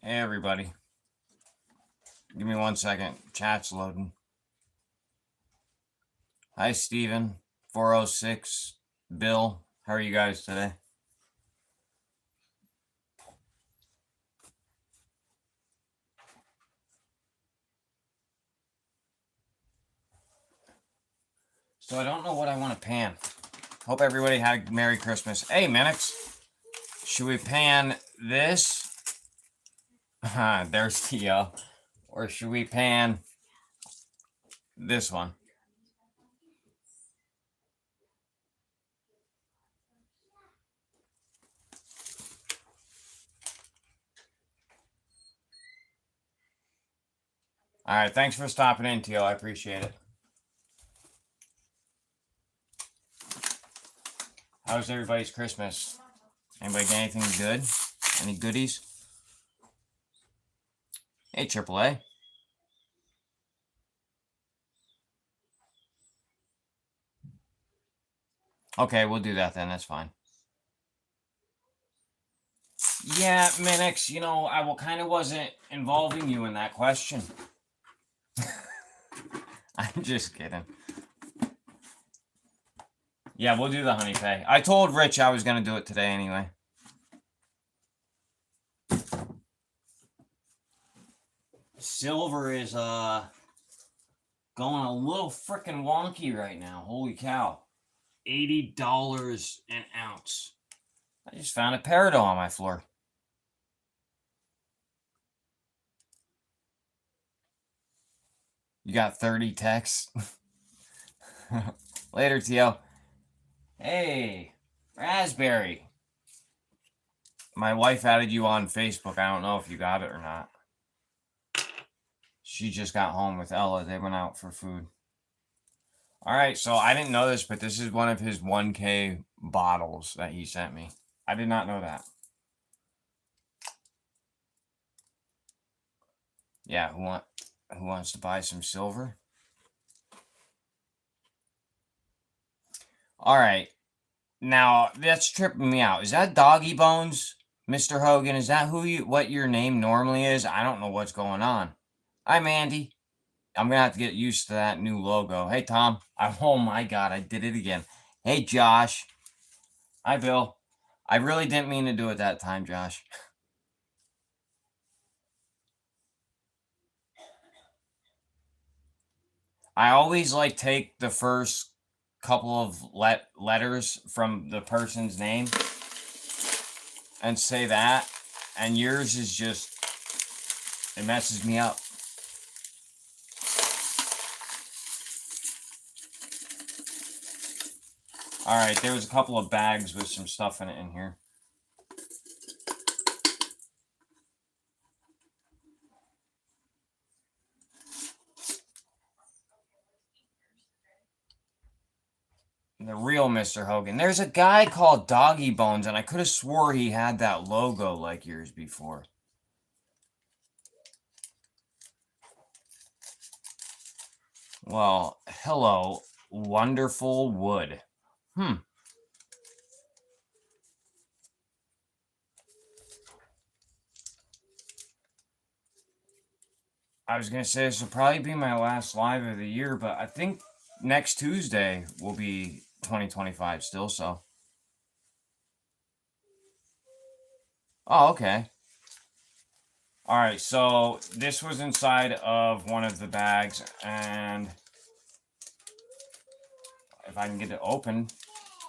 Hey, everybody. Give me 1 second. Chat's loading. Hi, Steven. 406. Bill. How are you guys today? So I don't know what I want to pan. Hope everybody had a Merry Christmas. Hey, Minix. Should we pan this? There's Tio. Or should we pan this one? All right. Thanks for stopping in, Tio. I appreciate it. How was everybody's Christmas? Anybody get anything good? Any goodies? Hey, AAA. Okay, we'll do that then. That's fine. Yeah, Minix, you know, I kind of wasn't involving you in that question. I'm just kidding. Yeah, we'll do the honey pay. I told Rich I was going to do it today anyway. Silver is going a little freaking wonky right now. Holy cow. $80 an ounce. I just found a peridot on my floor. You got 30 texts? Later, Tio. Hey, Raspberry. My wife added you on Facebook. I don't know if you got it or not. She just got home with Ella. They went out for food. All right, so I didn't know this, but this is one of his 1K bottles that he sent me. I did not know that. Yeah, who wants to buy some silver? All right. Now, that's tripping me out. Is that Doggy Bones, Mr. Hogan? Is that what your name normally is? I don't know what's going on. Hi, Mandy. I'm going to have to get used to that new logo. Hey, Tom. Oh, my God. I did it again. Hey, Josh. Hi, Bill. I really didn't mean to do it that time, Josh. I always take the first couple of letters from the person's name and say that. And yours is just, it messes me up. All right, there was a couple of bags with some stuff in it in here. The real Mr. Hogan. There's a guy called Doggy Bones, and I could have swore he had that logo like years before. Well, hello, wonderful wood. I was going to say this will probably be my last live of the year, but I think next Tuesday will be 2025 still, so. Oh, okay. All right, so this was inside of one of the bags, and if I can get it open,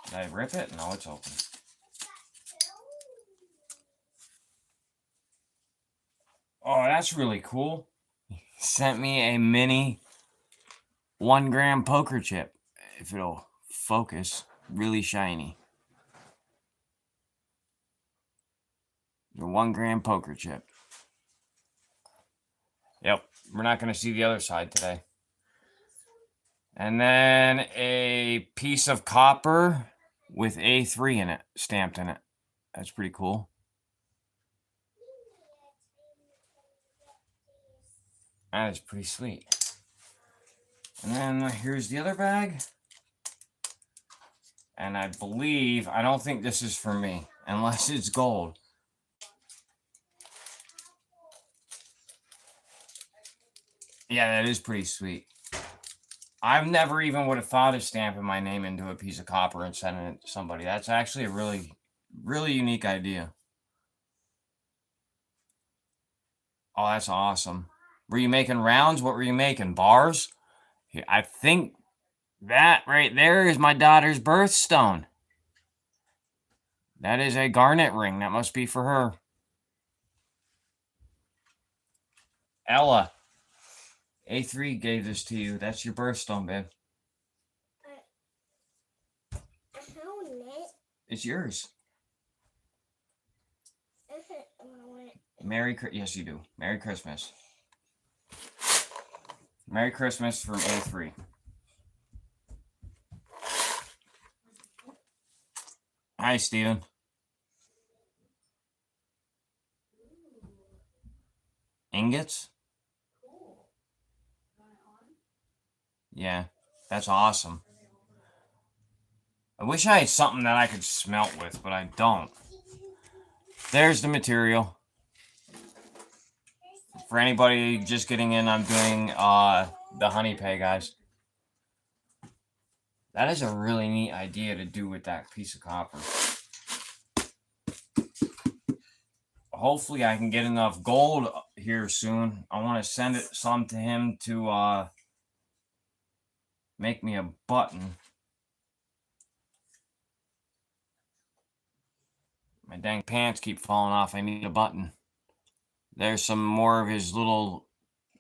did I rip it? No, it's open. Oh, that's really cool. He sent me a mini 1 gram poker chip, if it'll focus, really shiny. The 1 gram poker chip. Yep, we're not going to see the other side today. And then a piece of copper with A3 in it, stamped in it. That's pretty cool. That is pretty sweet. And then here's the other bag. And I don't think this is for me, unless it's gold. Yeah, that is pretty sweet. I've never even would have thought of stamping my name into a piece of copper and sending it to somebody. That's actually a really, really unique idea. Oh, that's awesome. Were you making rounds? What were you making? Bars? I think that right there is my daughter's birthstone. That is a garnet ring. That must be for her. Ella, A3 gave this to you. That's your birthstone, babe. It's yours. Yes, you do. Merry Christmas. Merry Christmas from A3. Hi, Steven. Ingots? Yeah, that's awesome. I wish I had something that I could smelt with, but I don't. There's the material. For anybody just getting in, I'm doing the honey pay, guys. That is a really neat idea to do with that piece of copper. Hopefully I can get enough gold here soon. I want to send some to him to make me a button. My dang pants keep falling off. I need a button. There's some more of his little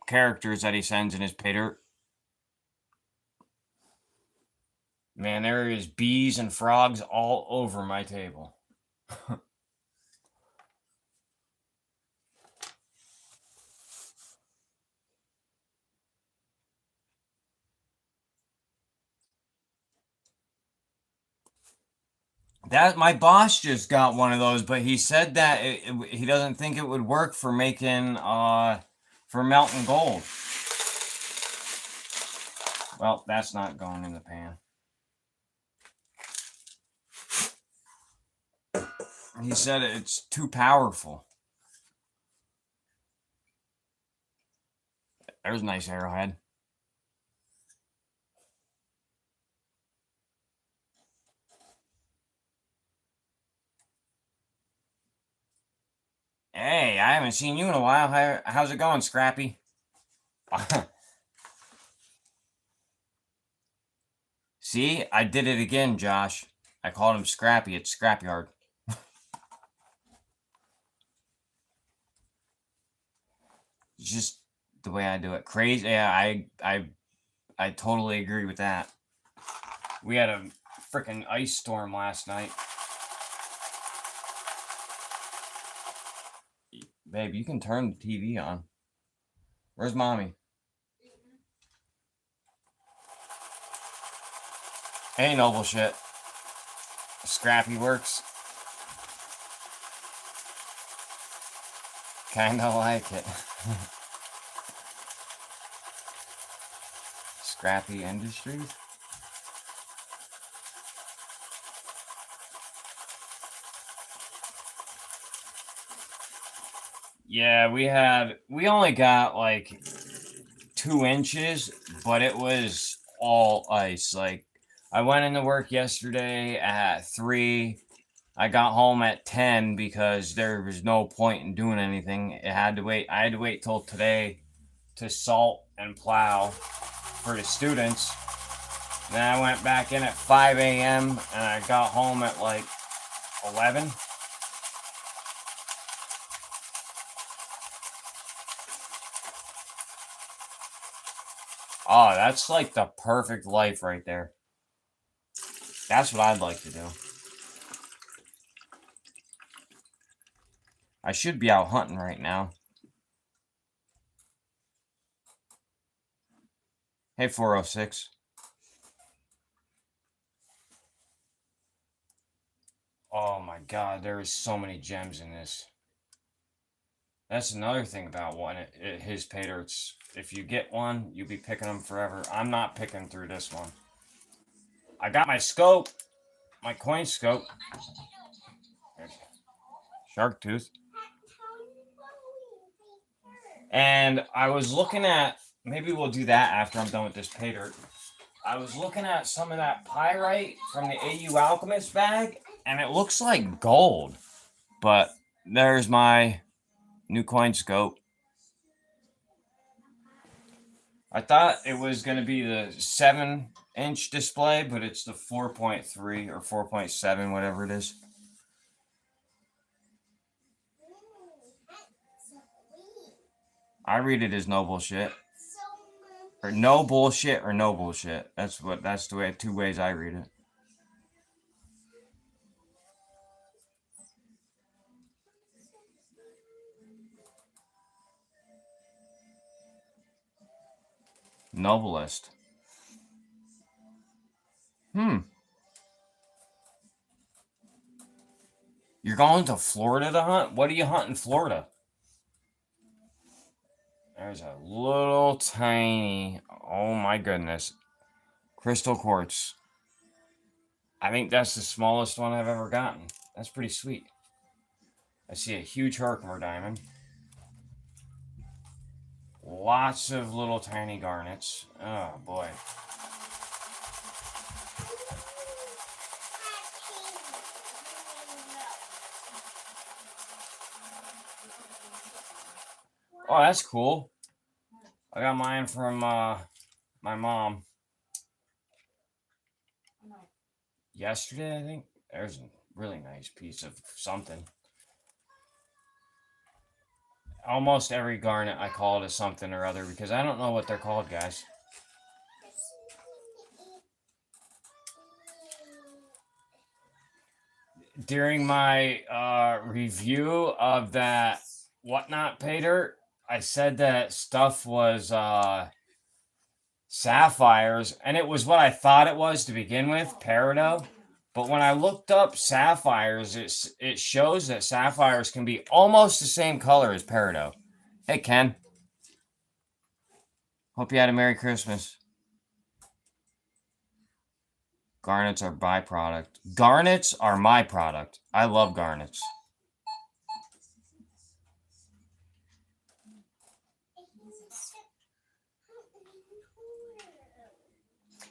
characters that he sends in his pay dirt. Man, there is bees and frogs all over my table. That my boss just got one of those, but he said that he doesn't think it would work for making for melting gold. Well, that's not going in the pan. He said it's too powerful. There's a nice arrowhead. Hey, I haven't seen you in a while. How's it going, Scrappy? See, I did it again, Josh. I called him Scrappy at Scrapyard. It's just the way I do it. Crazy. Yeah, I totally agree with that. We had a freaking ice storm last night. Babe, you can turn the TV on. Where's mommy? Hey, noble shit. Scrappy works. Kinda like it. Scrappy Industries? Yeah, we only got like 2 inches, but it was all ice. Like, I went into work yesterday at 3. I got home at 10 because there was no point in doing anything. I had to wait till today to salt and plow for the students. Then I went back in at 5 a.m. and I got home at like 11. Oh, that's like the perfect life right there. That's what I'd like to do. I should be out hunting right now. Hey, 406. Oh my god, there is so many gems in this. That's another thing about his pay dirts. If you get one, you'll be picking them forever. I'm not picking through this one. I got my scope, my coin scope. Shark tooth. And I was looking at maybe we'll do that after I'm done with this pay dirt. I was looking at some of that pyrite from the AU Alchemist bag, and it looks like gold. But there's my new coin scope. I thought it was going to be the 7-inch display, but it's the 4.3 or 4.7, whatever it is. I read it as no bullshit. Or no bullshit or no bullshit. That's the way, two ways I read it. Novelist. You're going to Florida to hunt? What do you hunt in Florida? There's a little tiny, oh my goodness, crystal quartz. I think that's the smallest one I've ever gotten. That's pretty sweet. I see a huge Herkimer diamond. Lots of little tiny garnets. Oh boy. Oh, that's cool. I got mine from my mom yesterday, I think. There's a really nice piece of something. Almost every garnet I call it a something or other because I don't know what they're called, guys. During my review of that whatnot pay dirt, I said that stuff was sapphires, and it was what I thought it was to begin with, peridot. But when I looked up sapphires, it shows that sapphires can be almost the same color as peridot. Hey, Ken. Hope you had a Merry Christmas. Garnets are byproduct. Garnets are my product. I love garnets.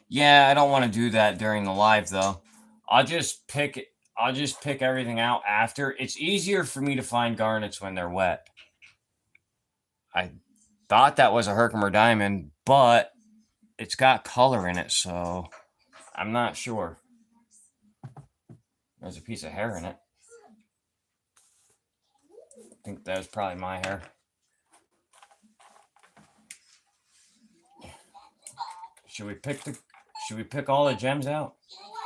Yeah, I don't want to do that during the live though. I'll just pick everything out after. It's easier for me to find garnets when they're wet. I thought that was a Herkimer diamond, but it's got color in it, so I'm not sure. There's a piece of hair in it. I think that was probably my hair. Should we pick all the gems out?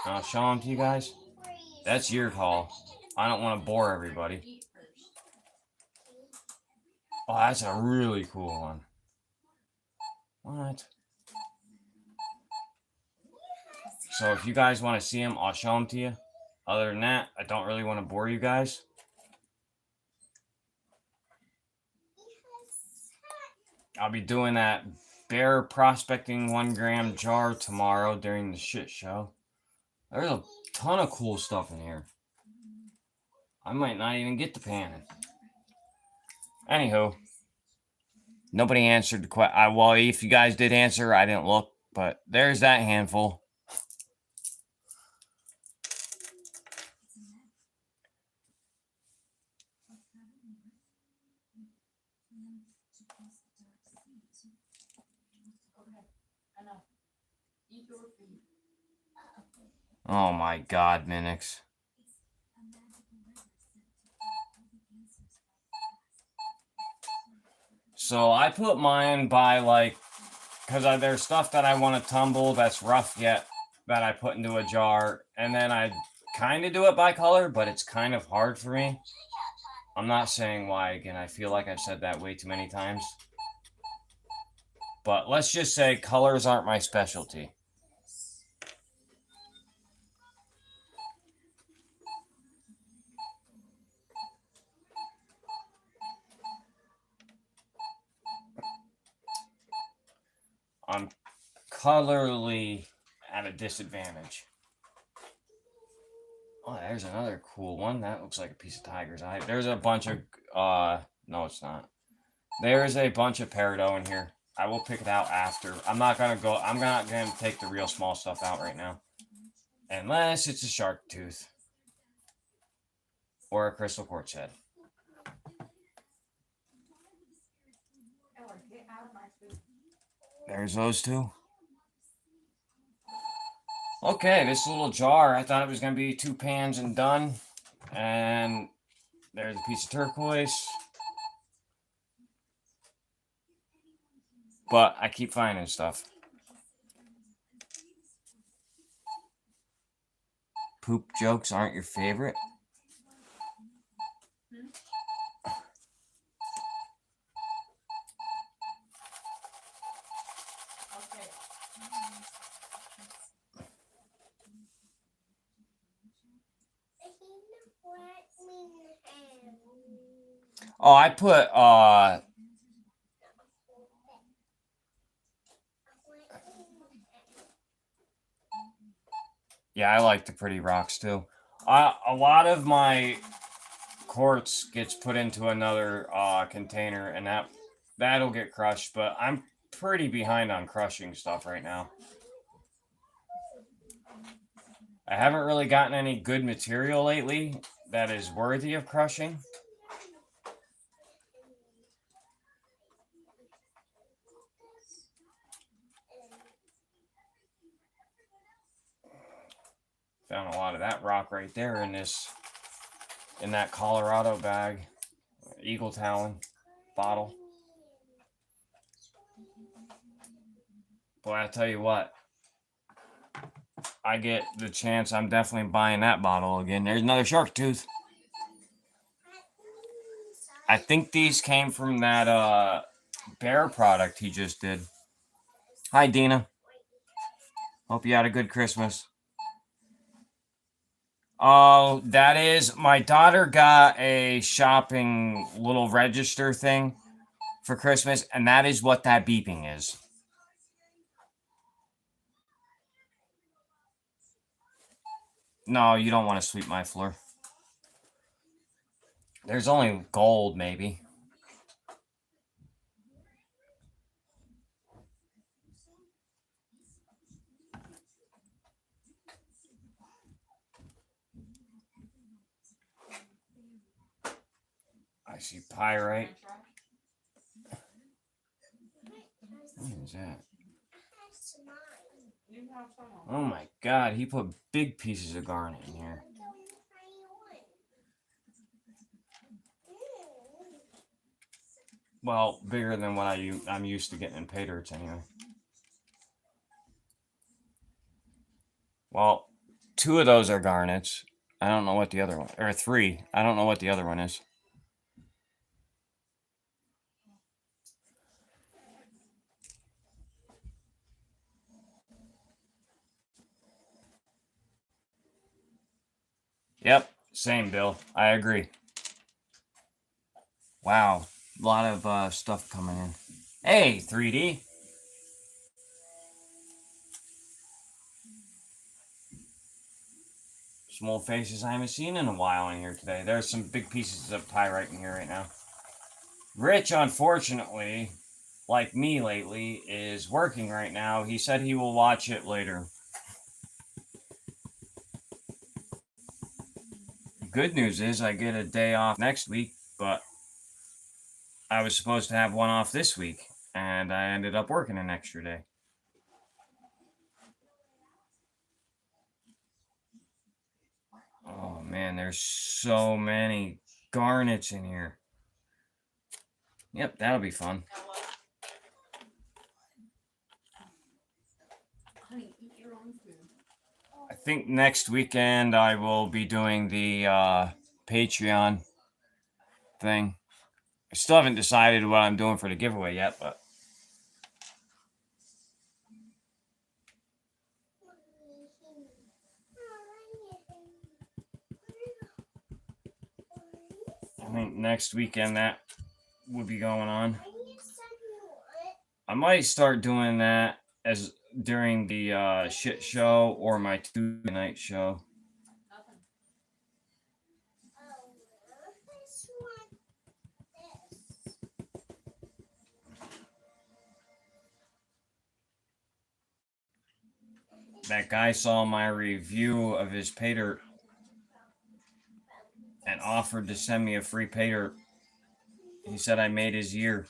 I'll show them to you guys. That's your call. I don't want to bore everybody. Oh, that's a really cool one. What? So if you guys want to see them, I'll show them to you. Other than that, I don't really want to bore you guys. I'll be doing that bear prospecting 1 gram jar tomorrow during the shit show. There's a ton of cool stuff in here. I might not even get to panning. Anywho, nobody answered the question. Well, if you guys did answer, I didn't look, but there's that handful. Oh my God, Minix. So I put mine by like, because there's stuff that I want to tumble that's rough yet that I put into a jar, and then I kind of do it by color, but it's kind of hard for me. I'm not saying why, again, I feel like I've said that way too many times. But let's just say colors aren't my specialty. I'm colorly at a disadvantage. Oh, there's another cool one. That looks like a piece of tiger's eye. There's a bunch of, no, it's not. There's a bunch of peridot in here. I will pick it out after. I'm not gonna take the real small stuff out right now. Unless it's a shark tooth. Or a crystal quartz head. There's those two. Okay, this little jar, I thought it was going to be 2 pans and done. And there's a piece of turquoise. But I keep finding stuff. Poop jokes aren't your favorite? Oh, I put yeah, I like the pretty rocks too. A lot of my quartz gets put into another container, and that'll get crushed. But I'm pretty behind on crushing stuff right now. I haven't really gotten any good material lately that is worthy of crushing. Found a lot of that rock right there in that Colorado bag, Eagle Talon bottle. Boy, I tell you what, I get the chance, I'm definitely buying that bottle again. There's another shark tooth. I think these came from that bear product he just did. Hi, Dina. Hope you had a good Christmas. Oh, that is, my daughter got a shopping little register thing for Christmas, and that is what that beeping is. No, you don't want to sweep my floor. There's only gold, maybe. I see pyrite. What is that? Oh my god, he put big pieces of garnet in here. Well, bigger than what I'm used to getting in pay dirts anyway. Well, 2 of those are garnets. I don't know what the other one, or 3. I don't know what the other one is. Yep, same, Bill. I agree. Wow, a lot of stuff coming in. Hey, 3D. Some old faces I haven't seen in a while in here today. There's some big pieces of pyrite in here right now. Rich, unfortunately, like me lately, is working right now. He said he will watch it later. Good news is I get a day off next week, but I was supposed to have one off this week, and I ended up working an extra day. Oh man, there's so many garnets in here. Yep, that'll be fun. I think next weekend I will be doing the Patreon thing. I still haven't decided what I'm doing for the giveaway yet, but I think next weekend that would be going on. I might start doing that as during the shit show or my Tuesday night show. that guy saw my review of his pay dirt and offered to send me a free pay dirt. He said I made his year.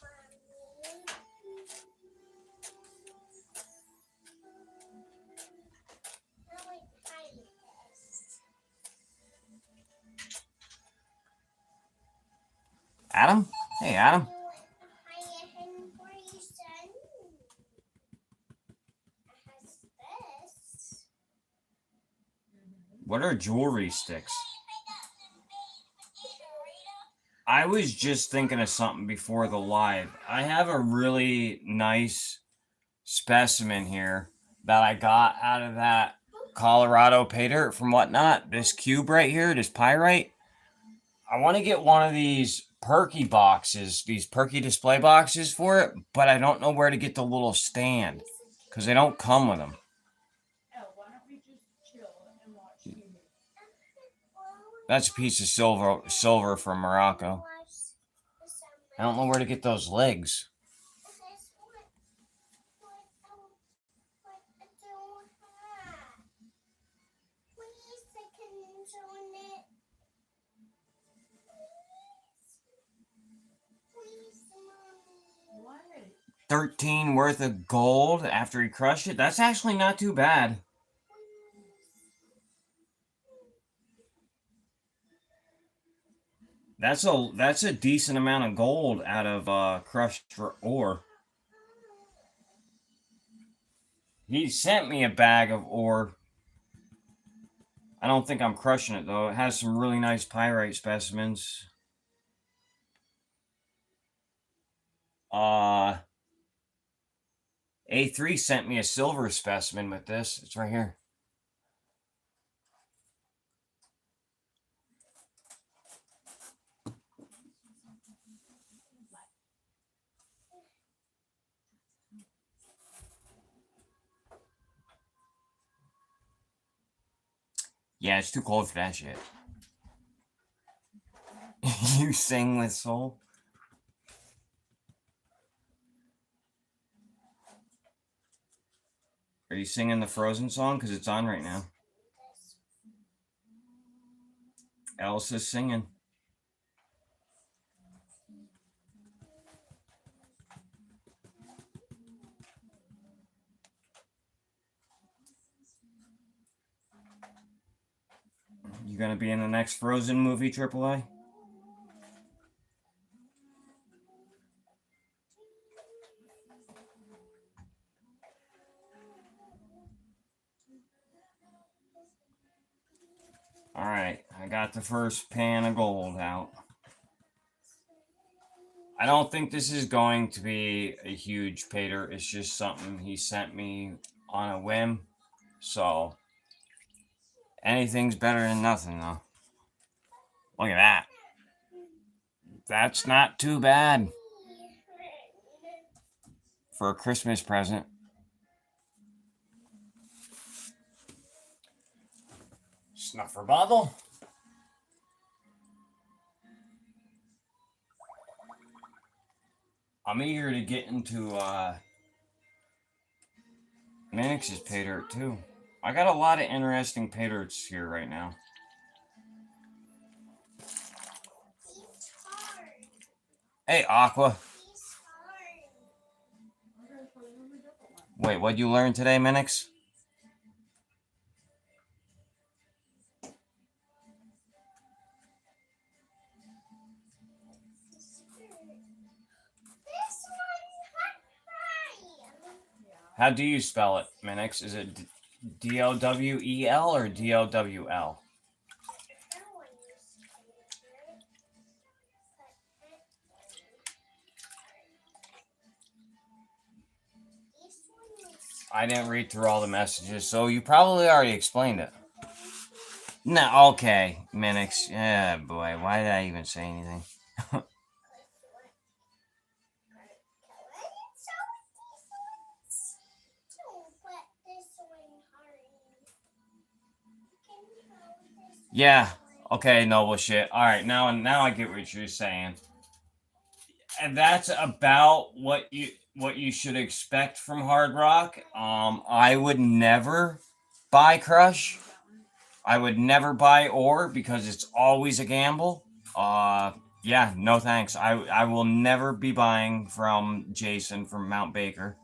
Adam? Hey, Adam. What are jewelry sticks? I was just thinking of something before the live. I have a really nice specimen here that I got out of that Colorado pay dirt from Whatnot. This cube right here, this pyrite. I want to get one of these perky boxes, these perky display boxes for it, but I don't know where to get the little stand because they don't come with them. That's a piece of silver from Morocco. I don't know where to get those legs. $13 worth of gold after he crushed it. That's actually not too bad. That's a decent amount of gold out of crushed ore. He sent me a bag of ore. I don't think I'm crushing it though. It has some really nice pyrite specimens. A3 sent me a silver specimen with this. It's right here. Yeah, it's too cold for that shit. You sing with soul? Are you singing the Frozen song? Because it's on right now. Elsa's singing. You gonna be in the next Frozen movie, AAA? Alright, I got the first pan of gold out. I don't think this is going to be a huge pay dirt. It's just something he sent me on a whim. So, anything's better than nothing, though. Look at that. That's not too bad for a Christmas present. Snuffer bottle. I'm eager to get into Minix's pay dirt too. I got a lot of interesting pay dirts here right now. Hey, Aqua. Wait, what'd you learn today, Minix? How do you spell it, Minix? Is it D-O-W-E-L or D-O-W-L? I didn't read through all the messages, so you probably already explained it. No, okay, Minix. Yeah, boy, why did I even say anything? Yeah. Okay, no bullshit. All right, now I get what you're saying. And that's about what you should expect from Hard Rock. I would never Buy Crush. I would never buy Ore because it's always a gamble. Yeah, no thanks. I will never be buying from Jason from Mount Baker.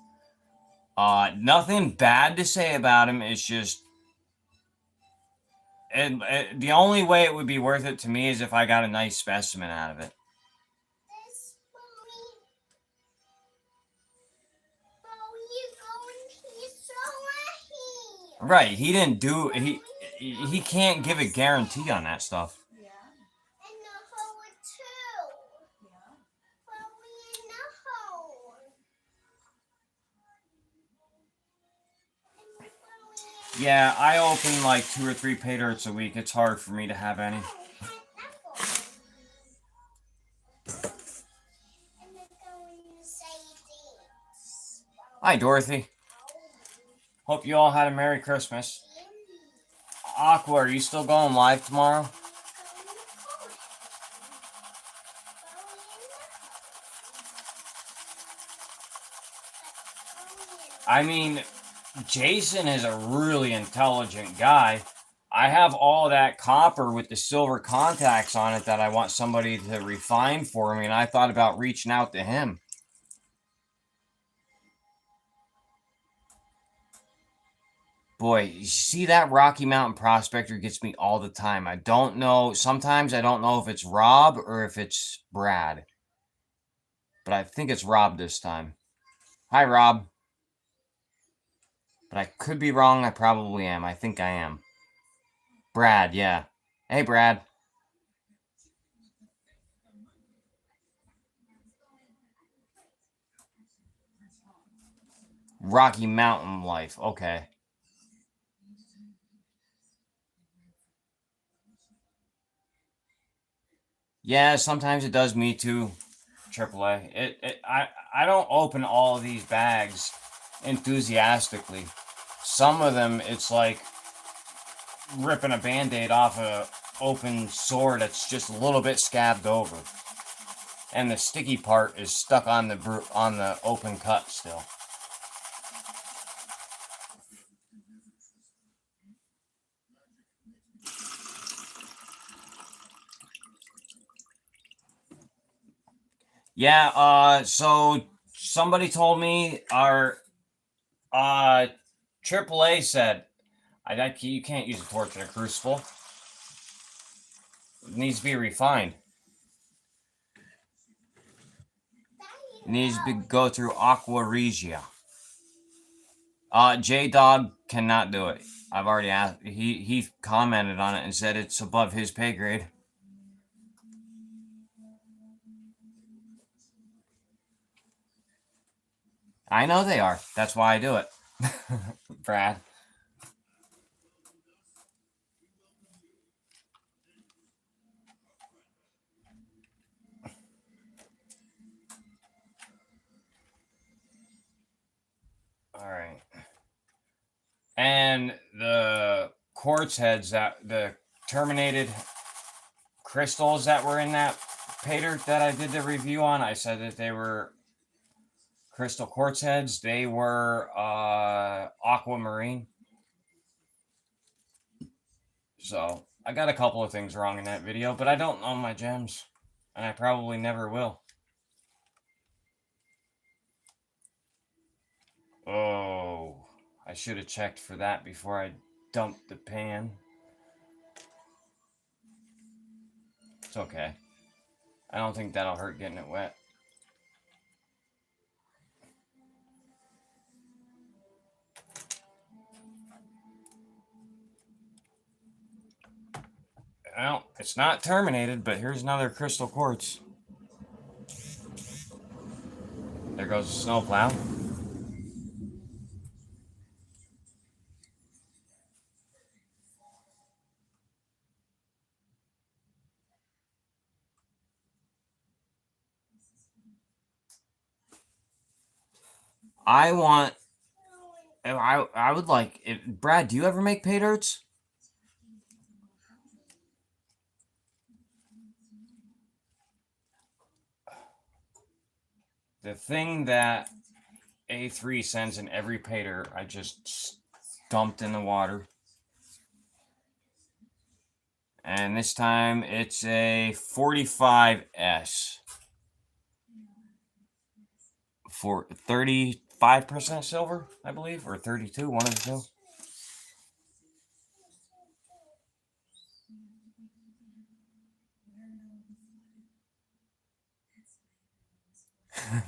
Nothing bad to say about him. It's just, and the only way it would be worth it to me is if I got a nice specimen out of it. Right, he didn't do he can't give a guarantee on that stuff. Yeah, I open like 2 or 3 pay dirts a week. It's hard for me to have any. Hi, Dorothy. Hope you all had a Merry Christmas. Aqua, are you still going live tomorrow? I mean, Jason is a really intelligent guy. I have all that copper with the silver contacts on it that I want somebody to refine for me, and I thought about reaching out to him. Boy, you see, that Rocky Mountain Prospector gets me all the time. I don't know. Sometimes I don't know if it's Rob or if it's Brad. But I think it's Rob this time. Hi, Rob. But I could be wrong. I probably am. I think I am. Brad, yeah. Hey, Brad. Rocky Mountain Life. Okay. Yeah, sometimes it does me too. AAA. I don't open all of these bags enthusiastically. Some of them, it's like ripping a band-aid off a open sore that's just a little bit scabbed over, and the sticky part is stuck on the open cut still. Yeah, so somebody told me our AAA said you can't use a torch in a crucible. It needs to be refined. It needs to go through Aqua Regia. J Dog cannot do it. I've already asked. He commented on it and said it's above his pay grade. I know they are. That's why I do it. Brad. All right. And the quartz heads, that the terminated crystals that were in that pay dirt that I did the review on, I said that they were crystal quartz heads. They were aquamarine. So I got a couple of things wrong in that video, but I don't own my gems, and I probably never will. Oh, I should have checked for that before I dumped the pan. It's okay. I don't think that'll hurt getting it wet. Well, it's not terminated, but here's another crystal quartz. There goes the snowplow. I want. I would like. Brad, do you ever make pay dirts? The thing that A3 sends in every pay dirt, I just dumped in the water. And this time it's a 45S. For 35% silver, I believe, or 32, one of the two.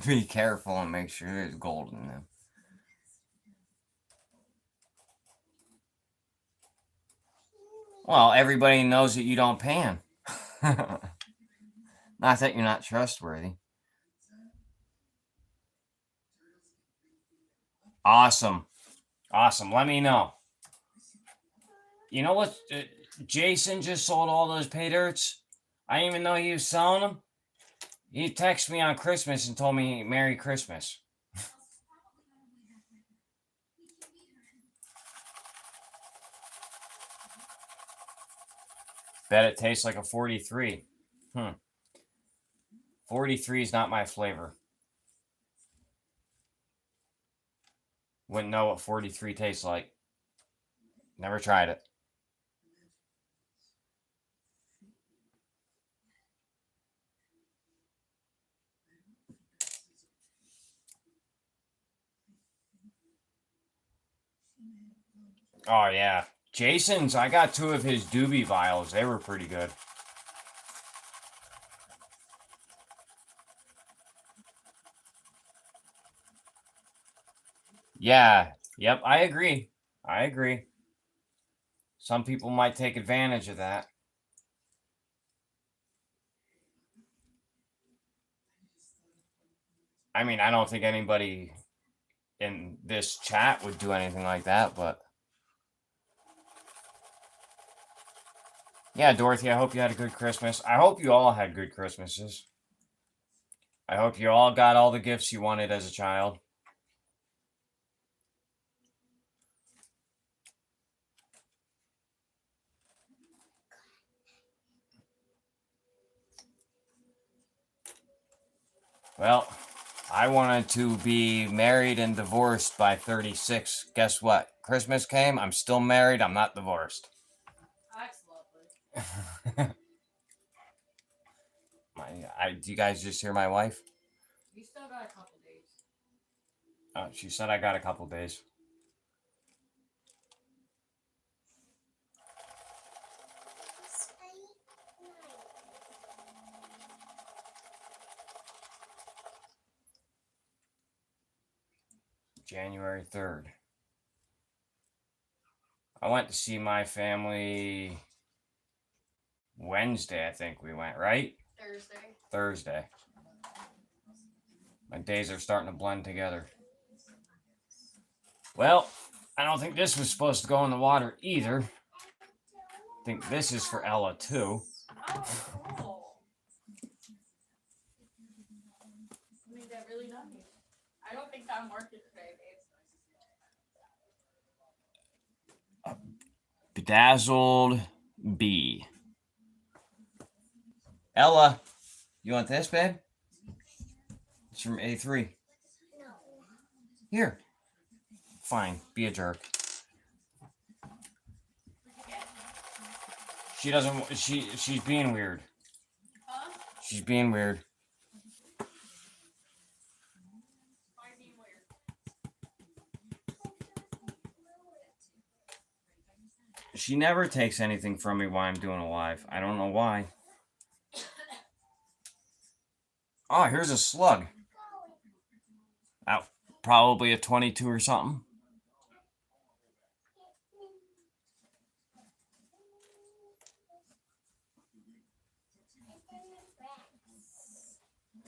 Be careful and make sure there's gold in them. Well, everybody knows that you don't pay them. Not that you're not trustworthy. Awesome. Awesome. Let me know. You know what? Jason just sold all those pay dirts. I didn't even know he was selling them. He texted me on Christmas and told me Merry Christmas. Bet it tastes like a 43. 43 is not my flavor. Wouldn't know what 43 tastes like. Never tried it. Oh, yeah. Jason's, I got 2 of his doobie vials. They were pretty good. Yeah. Yep, I agree. I agree. Some people might take advantage of that. I mean, I don't think anybody in this chat would do anything like that, but yeah, Dorothy, I hope you had a good Christmas. I hope you all had good Christmases. I hope you all got all the gifts you wanted as a child. Well, I wanted to be married and divorced by 36. Guess what? Christmas came. I'm still married. I'm not divorced. That's lovely. Do you guys just hear my wife? You still got a couple days. Oh, she said I got a couple days. January 3rd. I went to see my family Wednesday, I think we went, right? Thursday. My days are starting to blend together. Well, I don't think this was supposed to go in the water either. I think this is for Ella, too. Oh, cool. I made that really nice. I don't think I'm working today, babe. Bedazzled B. Ella, you want this, babe? It's from A3. No. Here. Fine, be a jerk. She doesn't. She's being weird. Huh? She's being weird. Why being weird? She never takes anything from me while I'm doing a live. I don't know why. Oh, here's a slug. Oh, probably a 22 or something.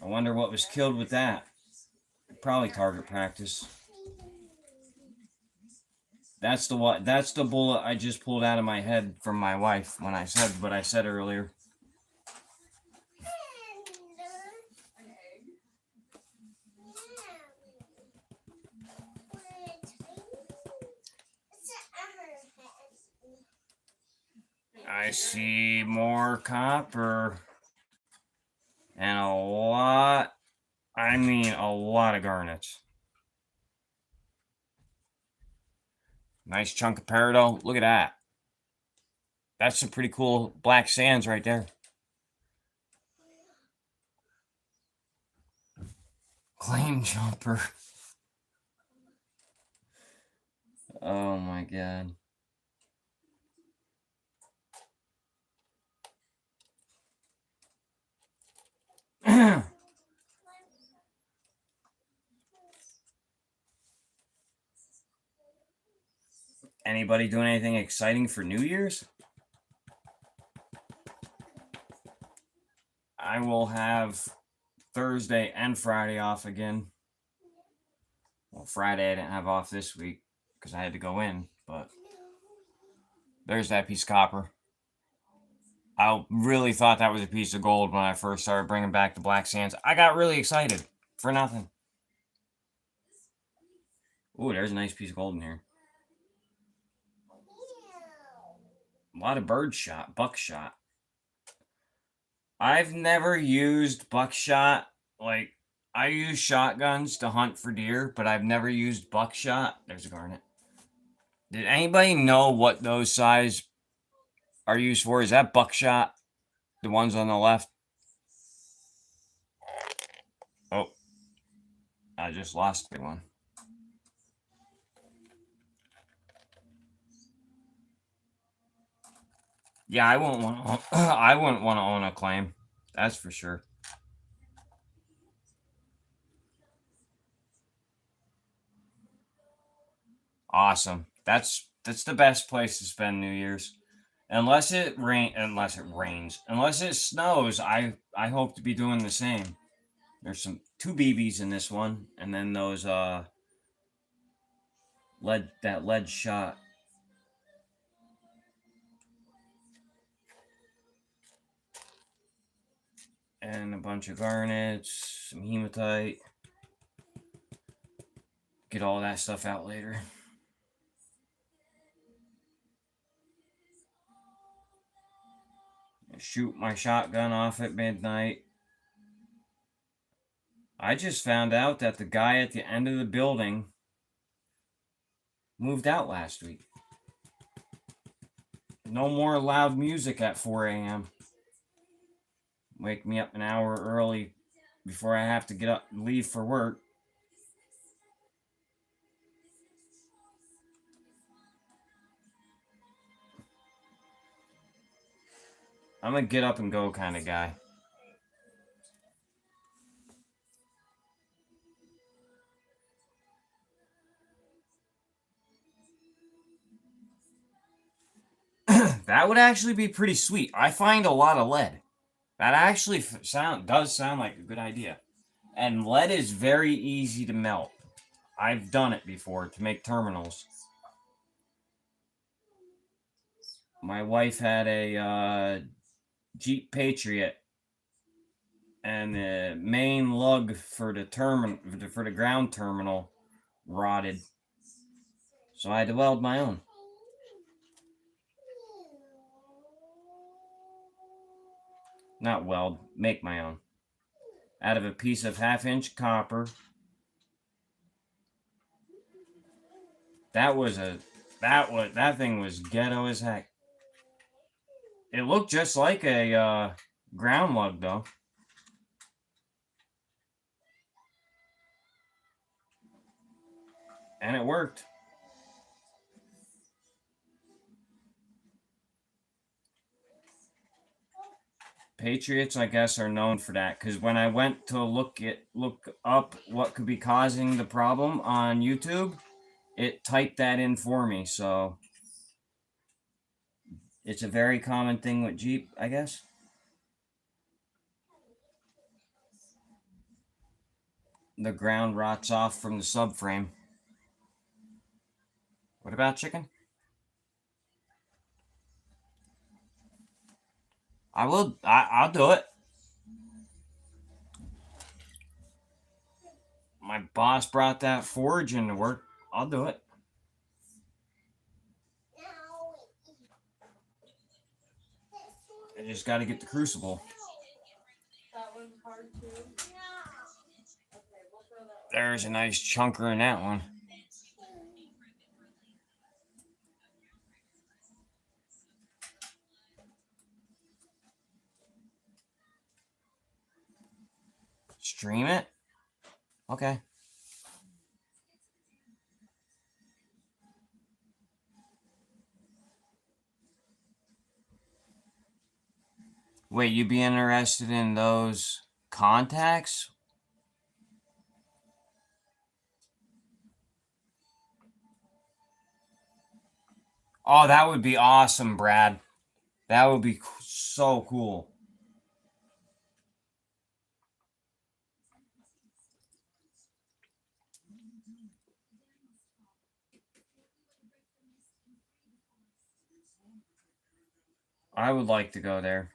I wonder what was killed with that. Probably target practice. That's the what? That's the bullet I just pulled out of my head from my wife when I said what I said earlier. I see more copper and a lot. I mean, a lot of garnets. Nice chunk of peridot. Look at that. That's some pretty cool black sands right there. Claim jumper. Oh my god. Anybody doing anything exciting for New Year's? I will have Thursday and Friday off again. Well, Friday I didn't have off this week because I had to go in, but there's that piece of copper. I really thought that was a piece of gold when I first started bringing back the black sands. I got really excited for nothing. Ooh, there's a nice piece of gold in here. A lot of buckshot. I've never used buckshot. Like, I use shotguns to hunt for deer, but I've never used buckshot. There's a garnet. Did anybody know what those size are used for? Is that buckshot? The ones on the left? Oh, I just lost one. Yeah, I wouldn't want to. I wouldn't want to own a claim. That's for sure. Awesome. That's the best place to spend New Year's. Unless it rains. Unless it snows, I hope to be doing the same. There's two BBs in this one, and then those lead shot. And a bunch of garnets, some hematite. Get all that stuff out later. Shoot my shotgun off at midnight. I just found out that the guy at the end of the building moved out last week. No more loud music at 4 a.m. Wake me up an hour early before I have to get up and leave for work. I'm a get up and go kind of guy. That would actually be pretty sweet. I find a lot of lead. That actually does sound like a good idea. And lead is very easy to melt. I've done it before to make terminals. My wife had a Jeep Patriot, and the main lug for the ground terminal rotted, so I had to weld my own. Not weld, make my own. Out of a piece of 1/2-inch copper. That thing was ghetto as heck. It looked just like a ground lug though. And it worked. Patriots, I guess, are known for that, because when I went to look up what could be causing the problem on YouTube, it typed that in for me. So it's a very common thing with Jeep, I guess. The ground rots off from the subframe. What about chicken? I'll do it. My boss brought that forge into work. I'll do it. I just got to get the crucible. There's a nice chunker in that one. Stream it? Okay. Wait, you'd be interested in those contacts? Oh, that would be awesome, Brad. That would be so cool. I would like to go there.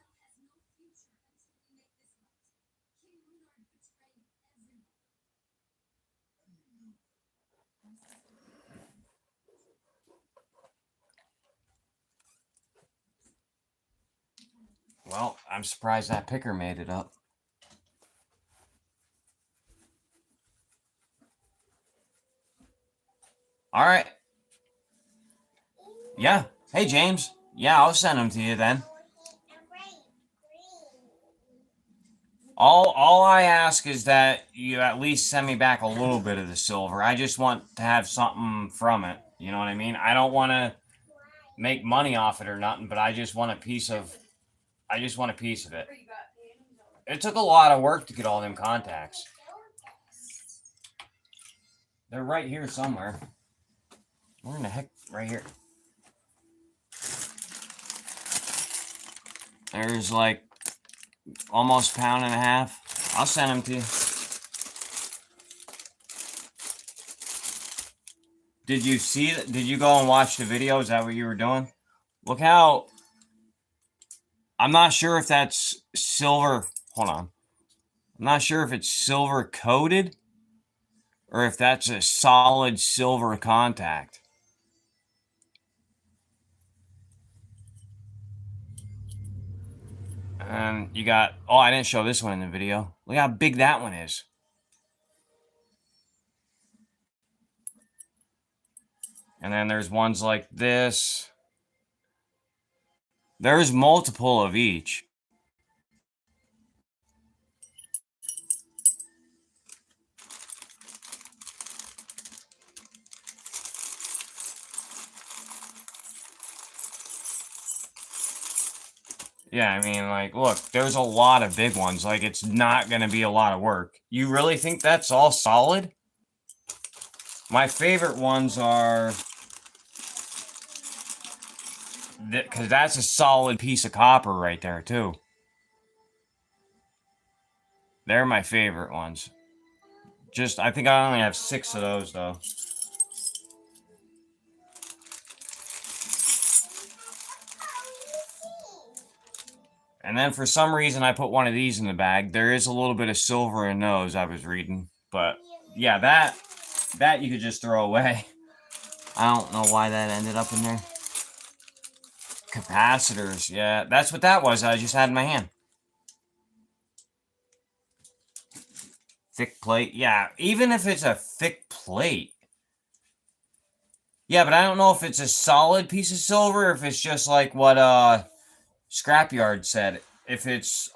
Well, I'm surprised that picker made it up. All right. Yeah. Hey, James. Yeah, I'll send them to you then. All I ask is that you at least send me back a little bit of the silver. I just want to have something from it. You know what I mean? I don't want to make money off it or nothing, but I just want a piece of it. It took a lot of work to get all them contacts. They're right here somewhere. Where in the heck? Right here. There's like almost a pound and a half. I'll send them to you. Did you see? Did you go and watch the video? Is that what you were doing? Look how. I'm not sure if that's silver. Hold on. I'm not sure if it's silver coated or if that's a solid silver contact. And you got. Oh, I didn't show this one in the video. Look how big that one is. And then there's ones like this. There's multiple of each. Yeah, I mean, like, look, there's a lot of big ones. Like, it's not going to be a lot of work. You really think that's all solid? My favorite ones are... Because that's a solid piece of copper right there, too. They're my favorite ones. Just, I think I only have 6 of those, though. And then for some reason, I put one of these in the bag. There is a little bit of silver in those, I was reading. But, yeah, that you could just throw away. I don't know why that ended up in there. Capacitors, yeah. That's what that was. I just had in my hand. Thick plate. Yeah, even if it's a thick plate. Yeah, but I don't know if it's a solid piece of silver or if it's just like what Scrapyard said. If it's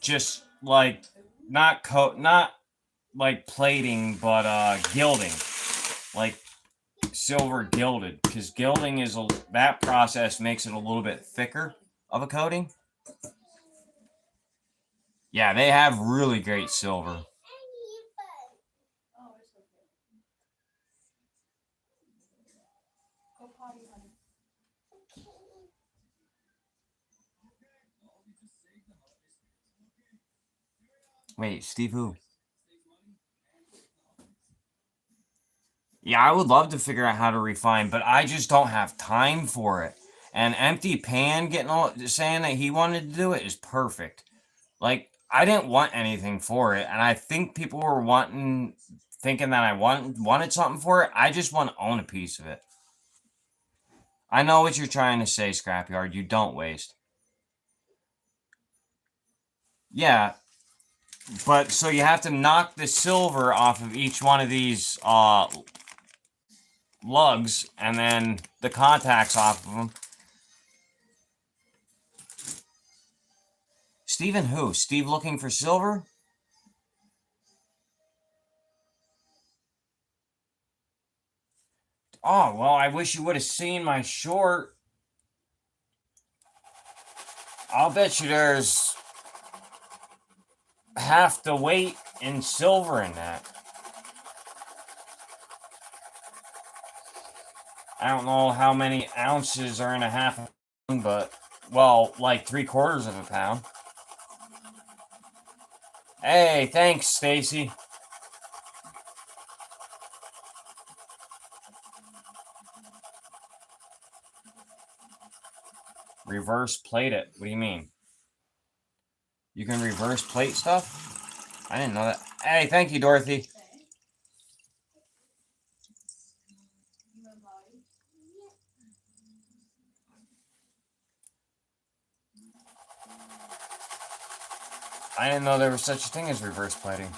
just like not like plating, but gilding. Like silver gilded, because gilding is that process makes it a little bit thicker of a coating. Yeah, they have really great silver. Wait, Steve who? Yeah, I would love to figure out how to refine, but I just don't have time for it. And Empty Pan saying that he wanted to do it is perfect. Like, I didn't want anything for it, and I think people were thinking that I wanted something for it. I just want to own a piece of it. I know what you're trying to say, Scrapyard. You don't waste. Yeah, but so you have to knock the silver off of each one of these lugs, and then the contacts off of them. Steven who? Steve looking for silver? Oh, well, I wish you would have seen my short. I'll bet you there's half the weight in silver in that. I don't know how many ounces are in a half a pound, but, well, like 3/4 of a pound. Hey, thanks, Stacy. Reverse plate it. What do you mean? You can reverse plate stuff? I didn't know that. Hey, thank you, Dorothy. I didn't know there was such a thing as reverse plating.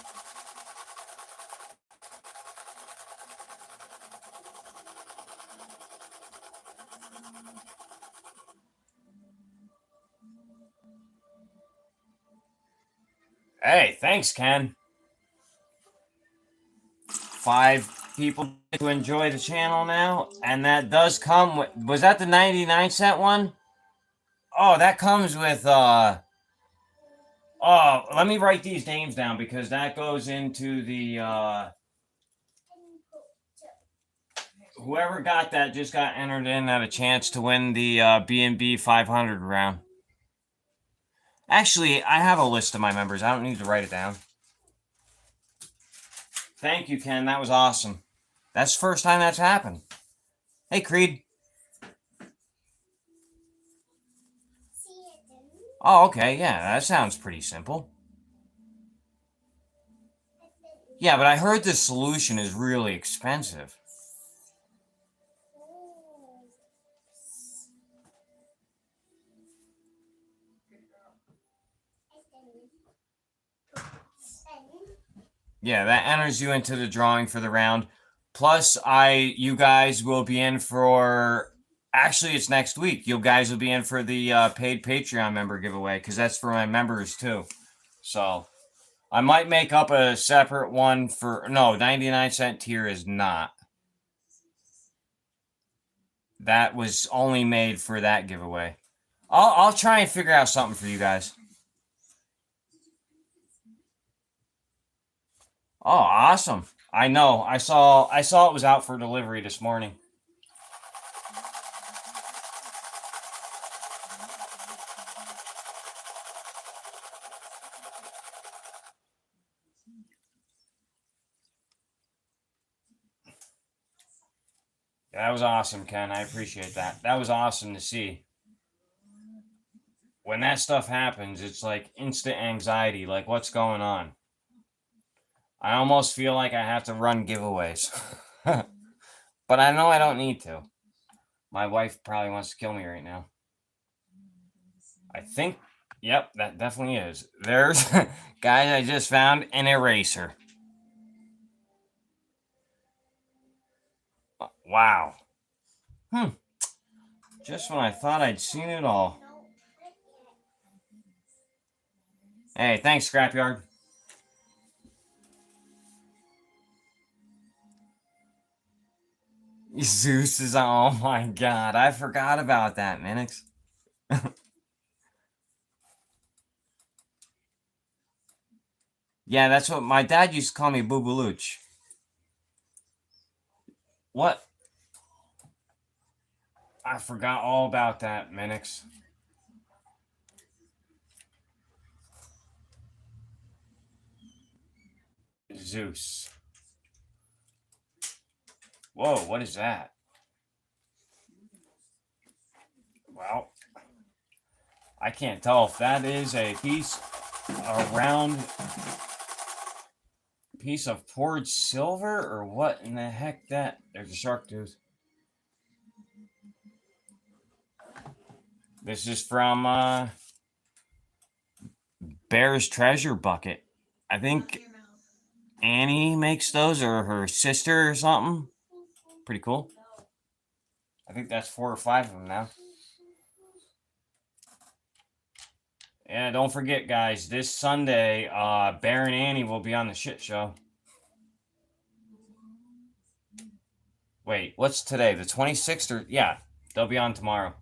Hey, thanks, Ken. 5 people to enjoy the channel now, and that does come with, was that the 99-cent one? Oh, that comes with, oh, let me write these names down because that goes into the, whoever got that just got entered in at a chance to win the B&B 500 round. Actually, I have a list of my members. I don't need to write it down. Thank you, Ken. That was awesome. That's the first time that's happened. Hey, Creed. Oh, okay. Yeah, that sounds pretty simple. Yeah, but I heard this solution is really expensive. Yeah, that enters you into the drawing for the round. Plus, you guys will be in for. Actually, it's next week. You guys will be in for the paid Patreon member giveaway because that's for my members too. So, I might make up a separate one for. No, 99-cent tier is not. That was only made for that giveaway. I'll try and figure out something for you guys. Oh, awesome. I know. I saw it was out for delivery this morning. That was awesome, Ken. I appreciate that. That was awesome to see. When that stuff happens, it's like instant anxiety. Like, what's going on? I almost feel like I have to run giveaways. But I know I don't need to. My wife probably wants to kill me right now. I think, yep, that definitely is. There's, guys, I just found an eraser. Wow. Just when I thought I'd seen it all. Hey, thanks, Scrapyard. Zeus is, oh my god, I forgot about that, Minix. Yeah, that's what my dad used to call me, Boobalooch. What? I forgot all about that, Minix. Zeus. Whoa, what is that? Well, I can't tell if that is a round piece of poured silver or what in the heck that. There's a shark tooth. This is from Bear's Treasure Bucket. I think Annie makes those, or her sister or something. Pretty cool. I think that's 4 or 5 of them now. Yeah, don't forget, guys, this Sunday, Bear and Annie will be on the shit show. Wait, what's today? The 26th or yeah, they'll be on tomorrow.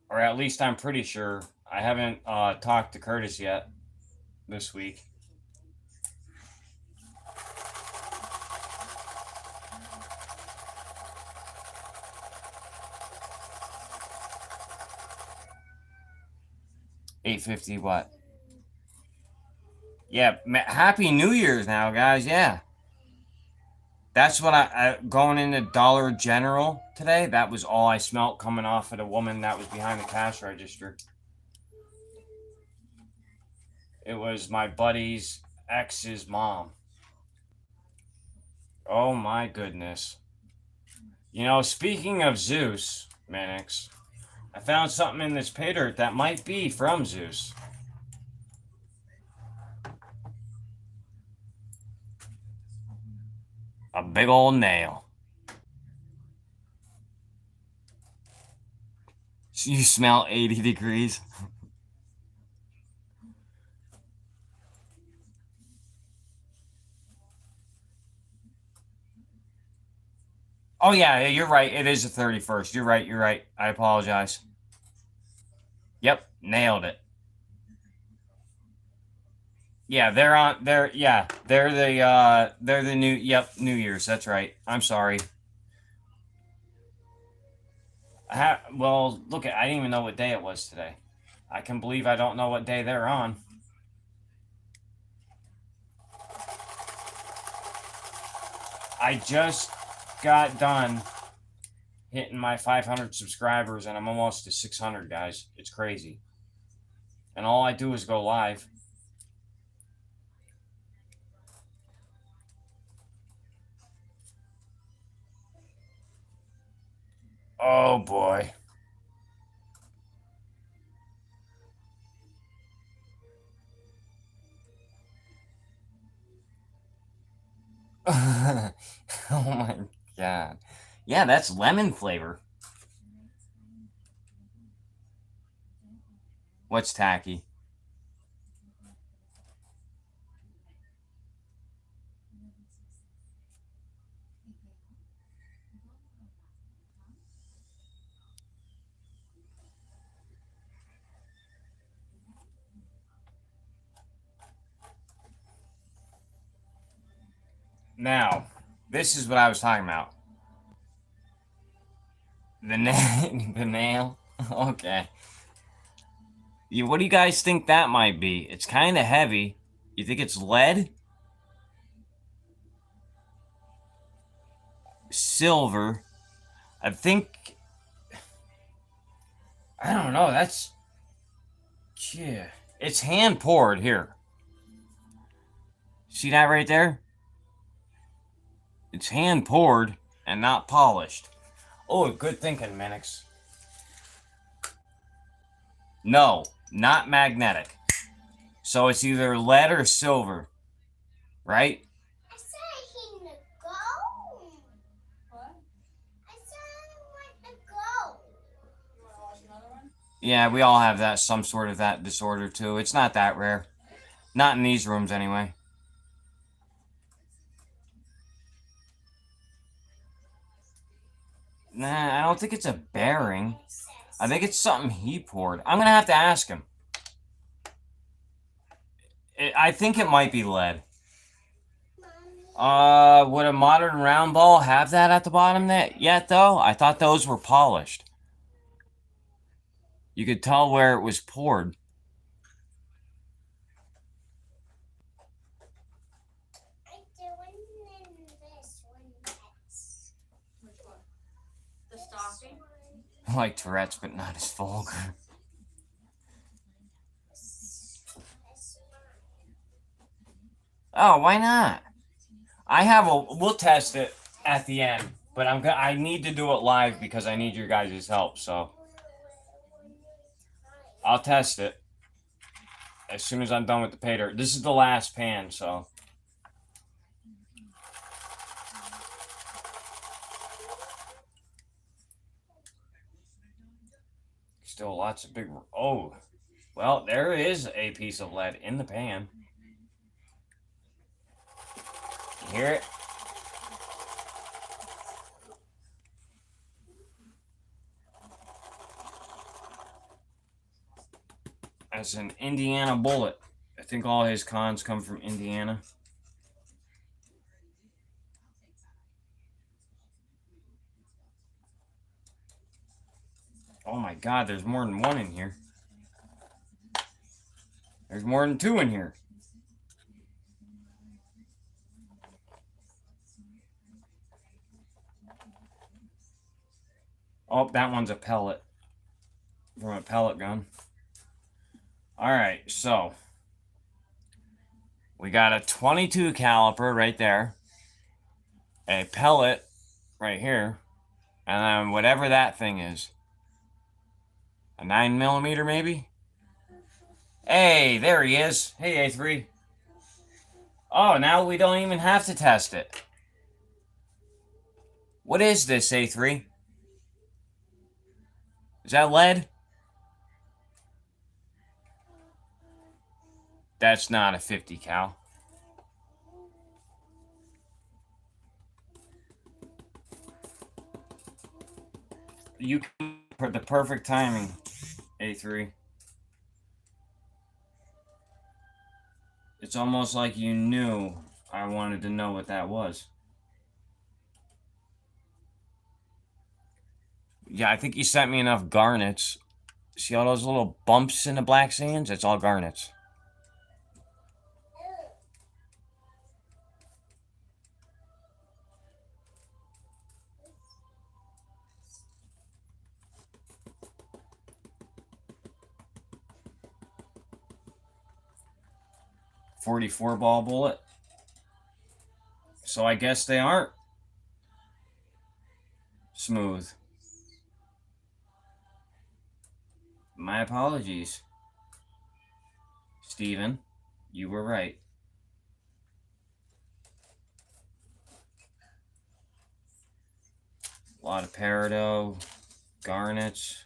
Or at least I'm pretty sure. I haven't talked to Curtis yet this week. $8.50 what? Yeah, Happy New Year's now, guys. Yeah. That's what I going into Dollar General today. That was all I smelt coming off of the woman that was behind the cash register. It was my buddy's ex's mom. Oh my goodness. You know, speaking of Zeus, Manix, I found something in this pay dirt that might be from Zeus. A big old nail. You smell 80 degrees. Oh yeah, you're right. It is the 31st. You're right. You're right. I apologize. Yep, nailed it. Yeah, they're the new New Year's. That's right. I'm sorry. Well, look, I didn't even know what day it was today. I can believe I don't know what day they're on. I just got done hitting my 500 subscribers and I'm almost to 600, guys. It's crazy. And all I do is go live. Oh boy. Oh my god. Yeah, that's lemon flavor. What's tacky? Now, this is what I was talking about. The nail. Okay. What do you guys think that might be? It's kind of heavy. You think it's lead? Silver. I think. I don't know. That's. Yeah. It's hand poured here. See that right there? It's hand poured and not polished. Oh, good thinking, Minix. No, not magnetic. So it's either lead or silver, right? I said he to go. What? I said I want to go. You want to watch another one? Yeah, we all have that some sort of that disorder too. It's not that rare. Not in these rooms anyway. Nah, I don't think it's a bearing. I think it's something he poured. I'm gonna have to ask him. I think it might be lead. Would a modern round ball have that at the bottom yet though? I thought those were polished. You could tell where it was poured. I doing this one next. Which one? The stocking? Like Tourette's, but not as vulgar. Oh, why not? We'll test it at the end, but I need to do it live because I need your guys' help, so I'll test it as soon as I'm done with the pay dirt. This is the last pan, so. Still lots of big. Oh, well, there is a piece of lead in the pan. hear it? That's an Indiana bullet. I think all his cons come from Indiana. Oh my god, there's more than one in here. There's more than two in here. Oh, that one's a pellet. From a pellet gun. Alright, so we got a 22 caliper right there. A pellet right here. And then whatever that thing is. A 9mm maybe? Hey, there he is. Hey, A3. Oh, now we don't even have to test it. What is this, A3? Is that lead? That's not a 50 cal. You put the perfect timing, A3. It's almost like you knew I wanted to know what that was. Yeah, I think you sent me enough garnets. See all those little bumps in the black sands? It's all garnets. .44 ball bullet. So I guess they aren't smooth. My apologies, Steven. You were right. A lot of peridot, garnets,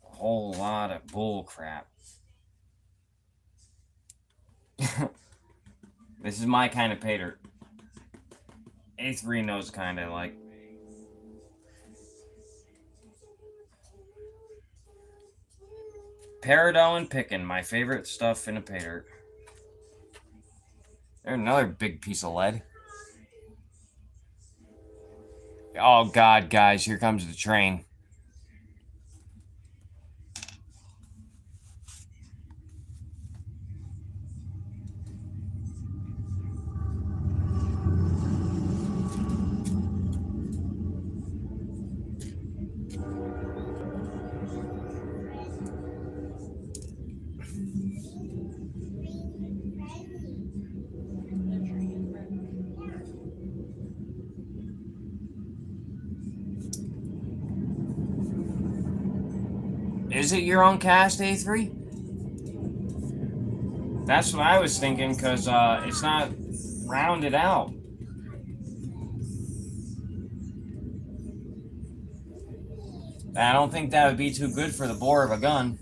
a whole lot of bull crap. This is my kind of pay dirt. A3 knows the kind I like. Peridot and pickin', my favorite stuff in a pay dirt. There's another big piece of lead. Oh god, guys, here comes the train. Is it your own cast, A3? That's what I was thinking, because it's not rounded out. I don't think that would be too good for the bore of a gun.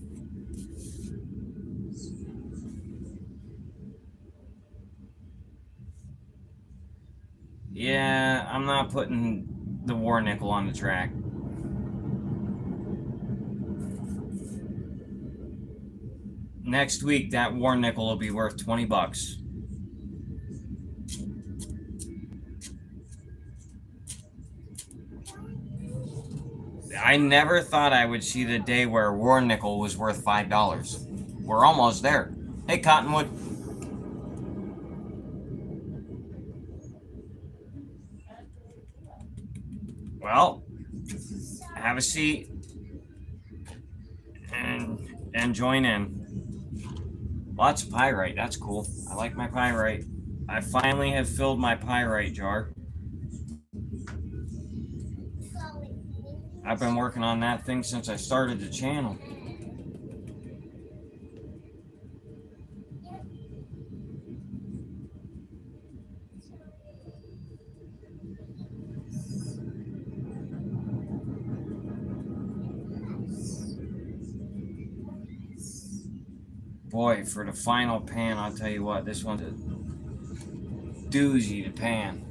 Yeah, I'm not putting the war nickel on the track. Next week, that war nickel will be worth 20 bucks. I never thought I would see the day where war nickel was worth $5. We're almost there. Hey, Cottonwood. Well, have a seat and join in. Lots of pyrite. That's cool. I like my pyrite. I finally have filled my pyrite jar. I've been working on that thing since I started the channel. Boy, for the final pan, I'll tell you what, this one's a doozy to pan.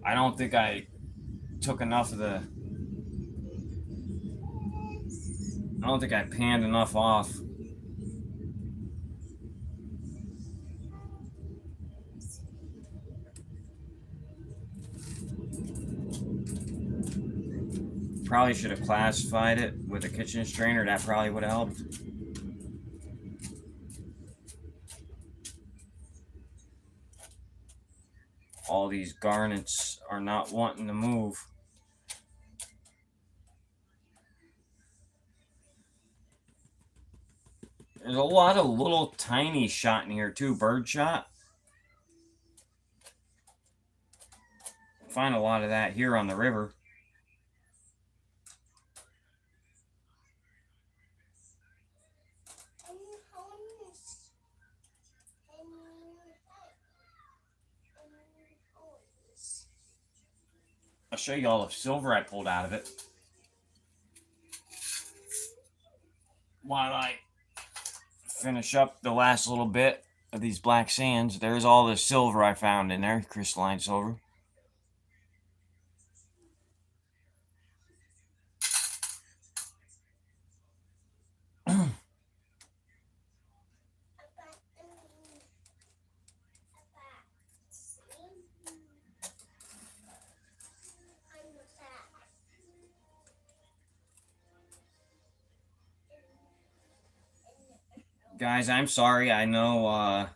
I don't think I took enough of the... I don't think I panned enough off. Probably should have classified it with a kitchen strainer. That probably would have helped. All these garnets are not wanting to move. There's a lot of little tiny shot in here too, bird shot. Find a lot of that here on the river. I'll show you all the silver I pulled out of it. While I finish up the last little bit of these black sands, there's all the silver I found in there, crystalline silver. Guys, I'm sorry. I know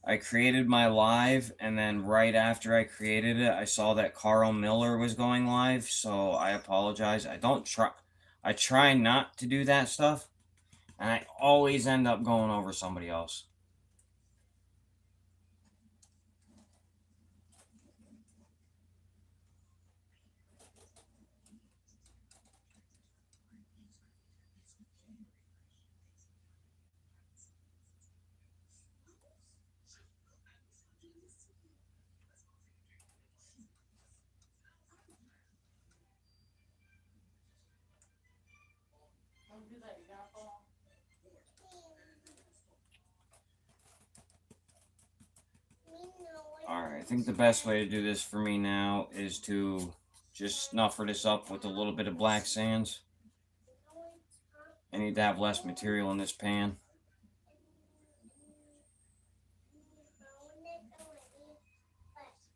I created my live, and then right after I created it, I saw that Carl Miller was going live, so I apologize. I try not to do that stuff, and I always end up going over somebody else. Don't do that, you're gonna fall. Alright, I think the best way to do this for me now is to just snuffer this up with a little bit of black sands. I need to have less material in this pan.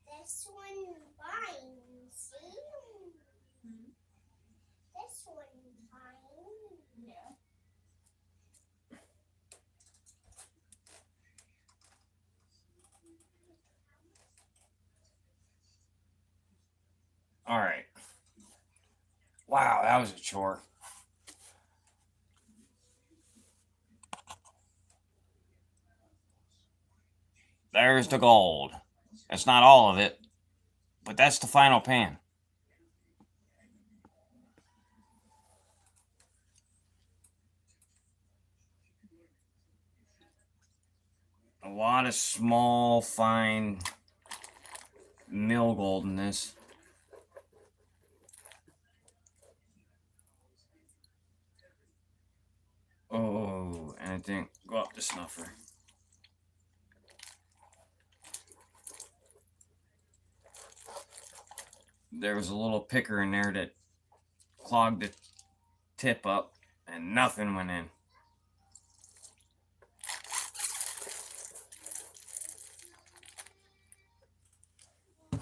This one fine, see? This one fine. Yeah. Alright. Wow, that was a chore. There's the gold. That's not all of it, but that's the final pan. A lot of small, fine mill gold in this. Oh, and it didn't go up the snuffer. There was a little picker in there that clogged the tip up, and nothing went in.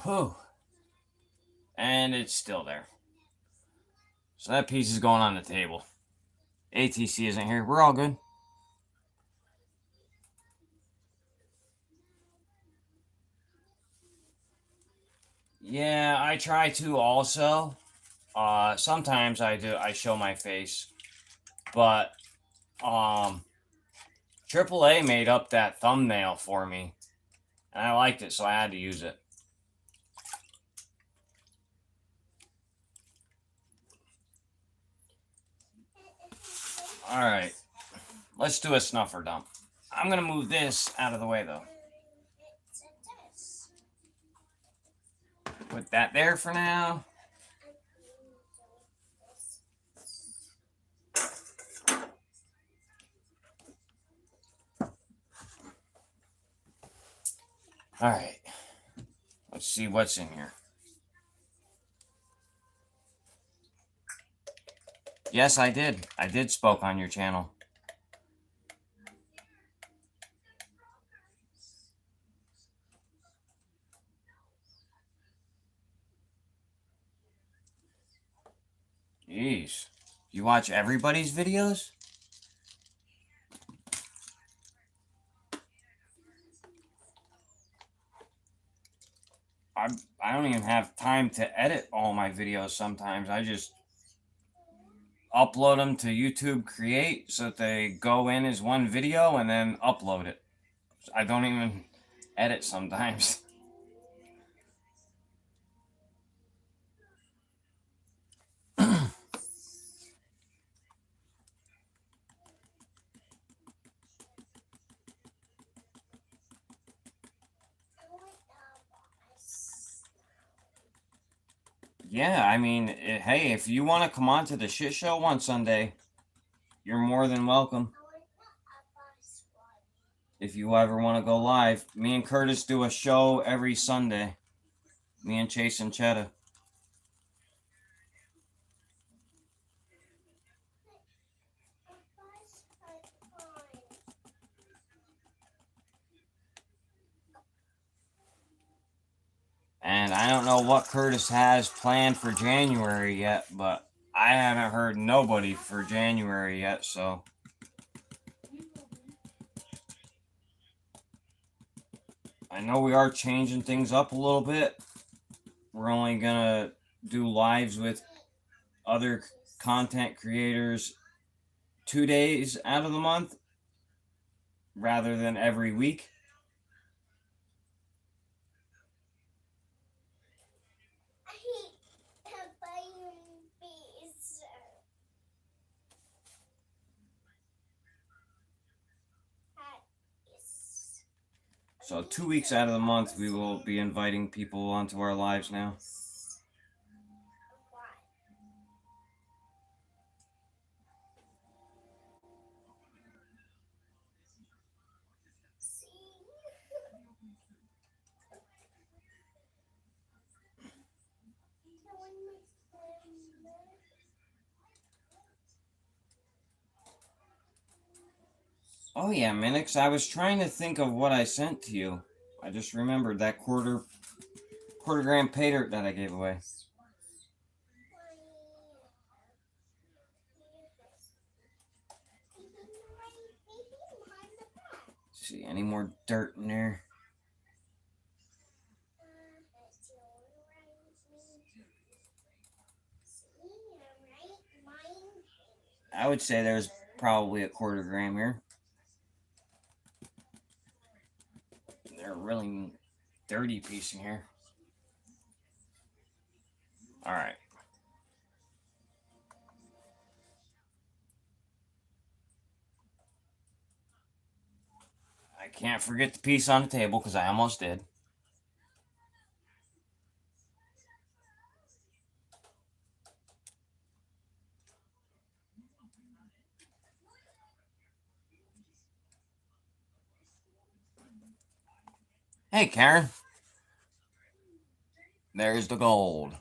Whew. And it's still there. So that piece is going on the table. ATC isn't here. We're all good. Yeah, I try to also. Sometimes I do. I show my face. But, AAA made up that thumbnail for me. And I liked it, so I had to use it. Alright. Let's do a snuffer dump. I'm going to move this out of the way, though. Put that there for now. All right. Let's see what's in here. Yes, I did. I did spoke on your channel. Jeez. You watch everybody's videos? I don't even have time to edit all my videos sometimes. I just upload them to YouTube Create so that they go in as one video and then upload it. I don't even edit sometimes. Yeah, I mean, hey, if you want to come on to the shit show one Sunday, you're more than welcome. If you ever want to go live, me and Curtis do a show every Sunday. Me and Chase and Cheddar. And I don't know what Curtis has planned for January yet, but I haven't heard nobody for January yet, so. I know we are changing things up a little bit. We're only gonna do lives with other content creators 2 days out of the month rather than every week. So 2 weeks out of the month, we will be inviting people onto our lives now. Oh yeah, Minix, I was trying to think of what I sent to you. I just remembered that quarter gram pay dirt that I gave away. See, any more dirt in there? I would say there's probably a quarter gram here. They're a really dirty piece in here. All right. I can't forget the piece on the table because I almost did. Hey, Karen. There's the gold.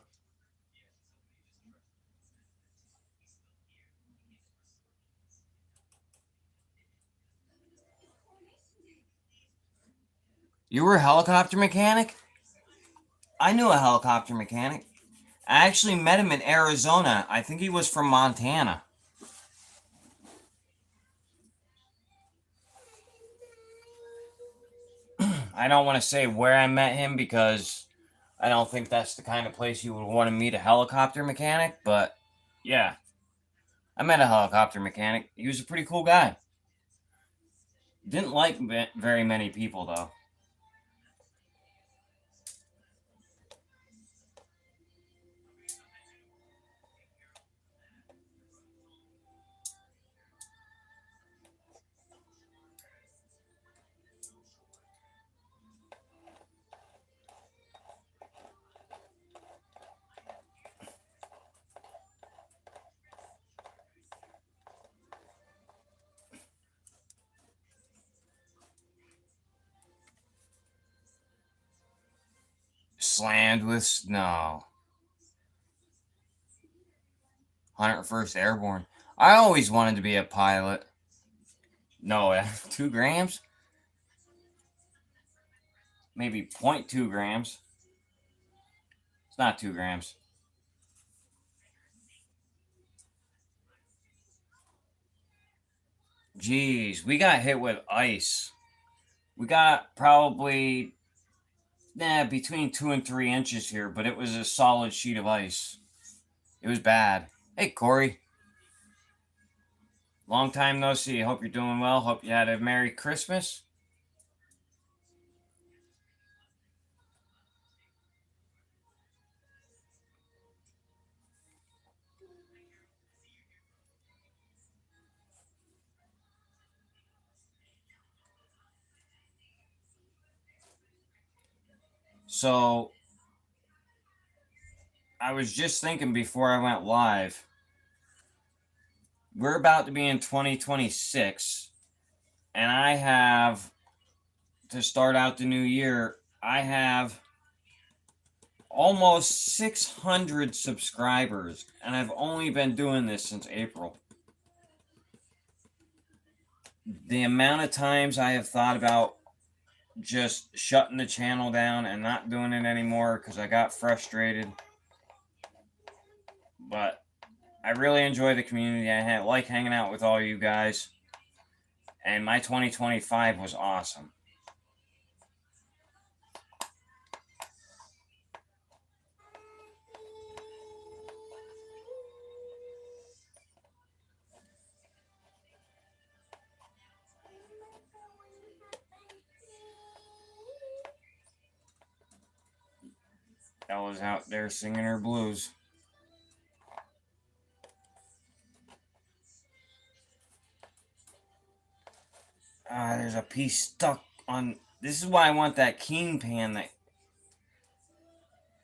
You were a helicopter mechanic? I knew a helicopter mechanic. I actually met him in Arizona. I think he was from Montana. I don't want to say where I met him because I don't think that's the kind of place you would want to meet a helicopter mechanic, but yeah. I met a helicopter mechanic. He was a pretty cool guy. Didn't like very many people, though. slammed with snow. 101st Airborne. I always wanted to be a pilot. No, 2 grams? Maybe 0.2 grams. It's not 2 grams. Jeez, we got hit with ice. We got probably between 2 and 3 inches here, but it was a solid sheet of ice. It was bad. Hey, Corey. Long time no see. Hope you're doing well. Hope you had a Merry Christmas. So, I was just thinking before I went live, we're about to be in 2026, and I have, to start out the new year, I have almost 600 subscribers, and I've only been doing this since April. The amount of times I have thought about just shutting the channel down and not doing it anymore because I got frustrated. But I really enjoy the community. I like hanging out with all you guys. And my 2025 was awesome. Ella's out there singing her blues. There's a piece stuck on. This is why I want that Keen pan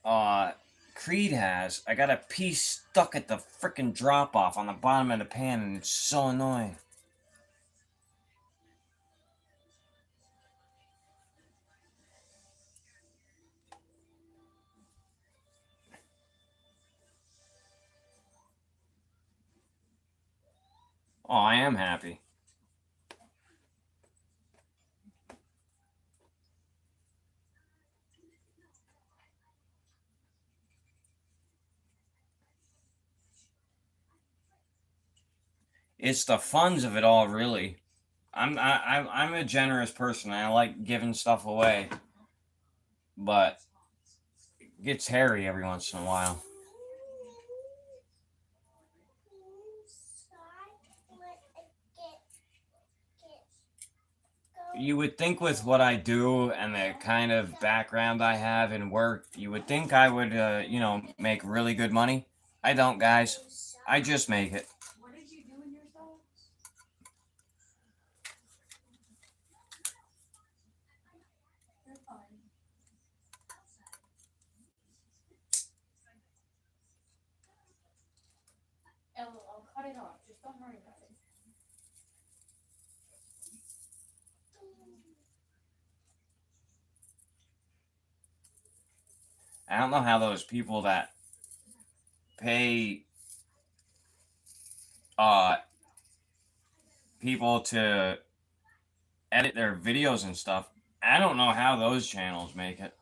that Creed has. I got a piece stuck at the frickin' drop off on the bottom of the pan, and it's so annoying. Oh, I am happy. It's the funds of it all, really. I'm a generous person. I like giving stuff away, but it gets hairy every once in a while. You would think with what I do and the kind of background I have in work, you would think I would, make really good money. I don't, guys. I just make it. What did you do in yourself? You're fine. Ella, I'll cut it off. Just don't worry about it. I don't know how those people that pay people to edit their videos and stuff, I don't know how those channels make it.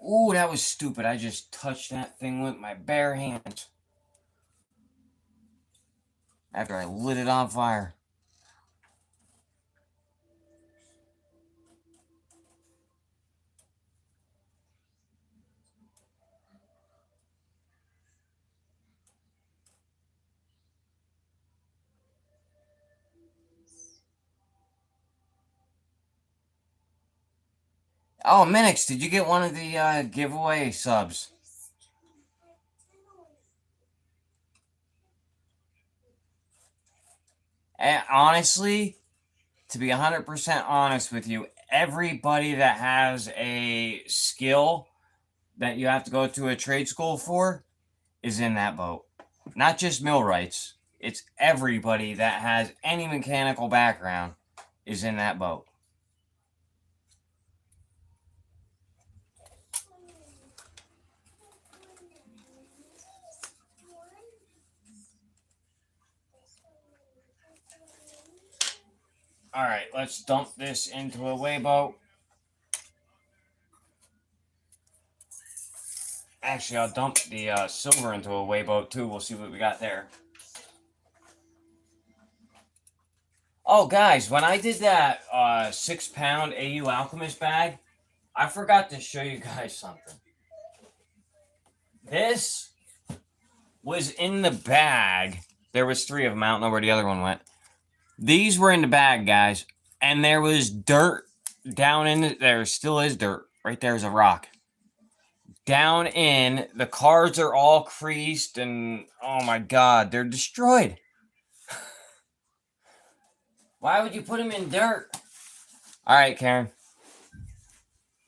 Ooh, that was stupid. I just touched that thing with my bare hands after I lit it on fire. Oh, Minix, did you get one of the giveaway subs? And honestly, to be 100% honest with you, everybody that has a skill that you have to go to a trade school for is in that boat. Not just millwrights. It's everybody that has any mechanical background is in that boat. All right, let's dump this into a weigh boat. Actually, I'll dump the silver into a weigh boat too. We'll see what we got there. Oh, guys, when I did that 6-pound AU Alchemist bag, I forgot to show you guys something. This was in the bag. There was 3 of them. I don't know where the other one went. These were in the bag, guys, and there was dirt down in it. There still is dirt. Right there's a rock. Down in, the cards are all creased, and oh my god, they're destroyed. Why would you put them in dirt? All right, Karen.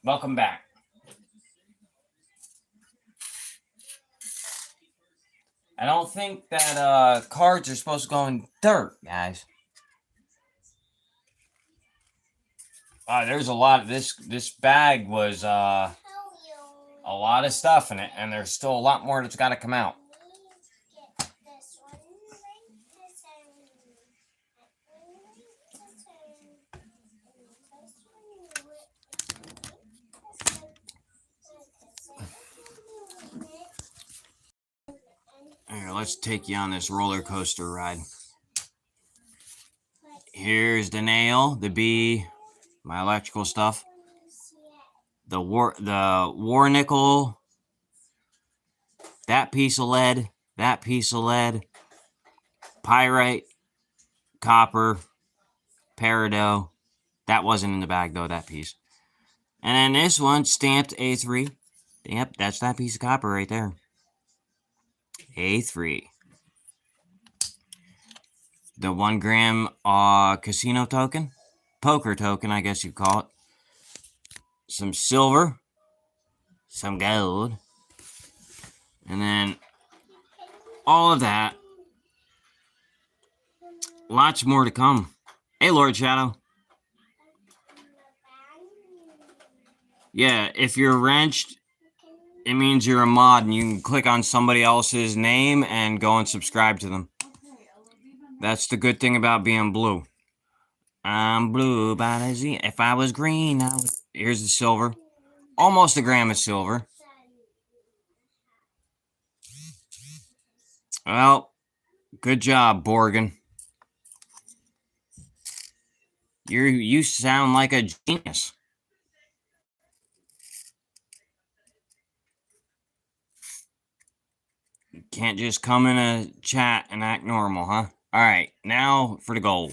Welcome back. I don't think that cards are supposed to go in dirt, guys. There's a lot of this bag was a lot of stuff in it, and there's still a lot more that's got to come out. Here, let's take you on this roller coaster ride. Here's the nail, the B, my electrical stuff, the war nickel, that piece of lead, pyrite, copper, peridot. That wasn't in the bag though, that piece. And then this one stamped A3. Yep, that's that piece of copper right there. A3. The 1 gram casino token, poker token, I guess you'd call it. Some silver, some gold, and then all of that. Lots more to come. Hey, Lord Shadow. Yeah, if you're wrenched, it means you're a mod, and you can click on somebody else's name and go and subscribe to them. That's the good thing about being blue. I'm blue by the Z. If I was green, I would... Here's the silver. Almost a gram of silver. Well, good job, Borgen. You sound like a genius. You can't just come in a chat and act normal, huh? Alright, now for the gold.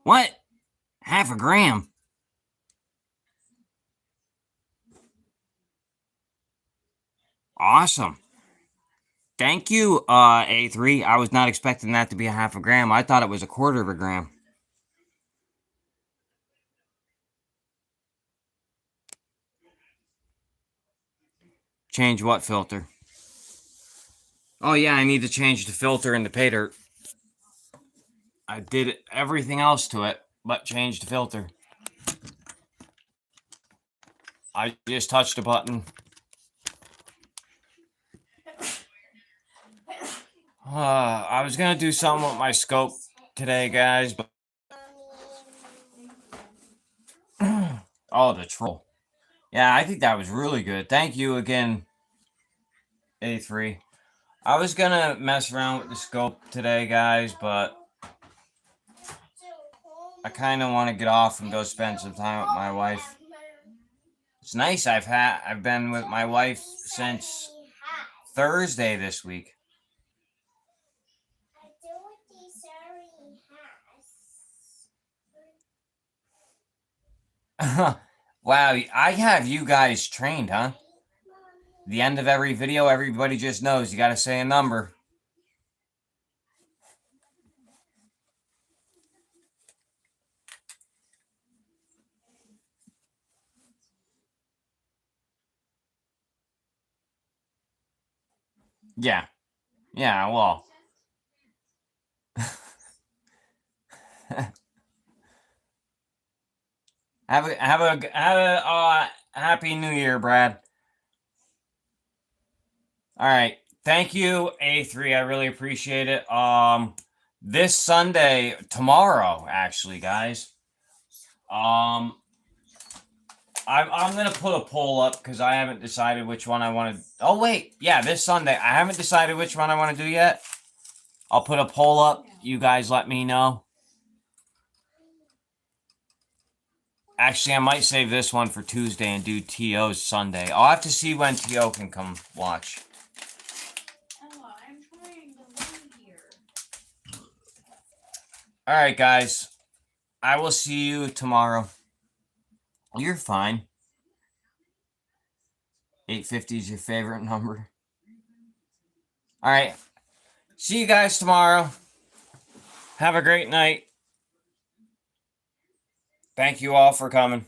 What? Half a gram? Awesome. Thank you, A3. I was not expecting that to be a half a gram. I thought it was a quarter of a gram. Change what filter? Oh yeah, I need to change the filter in the pay dirt. I did everything else to it, but change the filter. I just touched a button. I was gonna do something with my scope today, guys, but oh, the troll. Yeah, I think that was really good. Thank you again, A3. I was gonna mess around with the scope today, guys, but I kind of want to get off and go spend some time with my wife. It's nice. I've been with my wife since Thursday this week. Wow, I have you guys trained, huh? The end of every video, everybody just knows you gotta say a number. Yeah. Yeah, well. have a happy new year, Brad. All right. Thank you, A3. I really appreciate it. This Sunday, tomorrow, actually, guys. I'm gonna put a poll up because I haven't decided which one I want to. Oh wait, yeah, this Sunday. I haven't decided which one I want to do yet. I'll put a poll up. You guys let me know. Actually, I might save this one for Tuesday and do TO's Sunday. I'll have to see when TO can come watch. Ella, I'm trying to lay here. All right, guys. I will see you tomorrow. You're fine. 850 is your favorite number. All right. See you guys tomorrow. Have a great night. Thank you all for coming.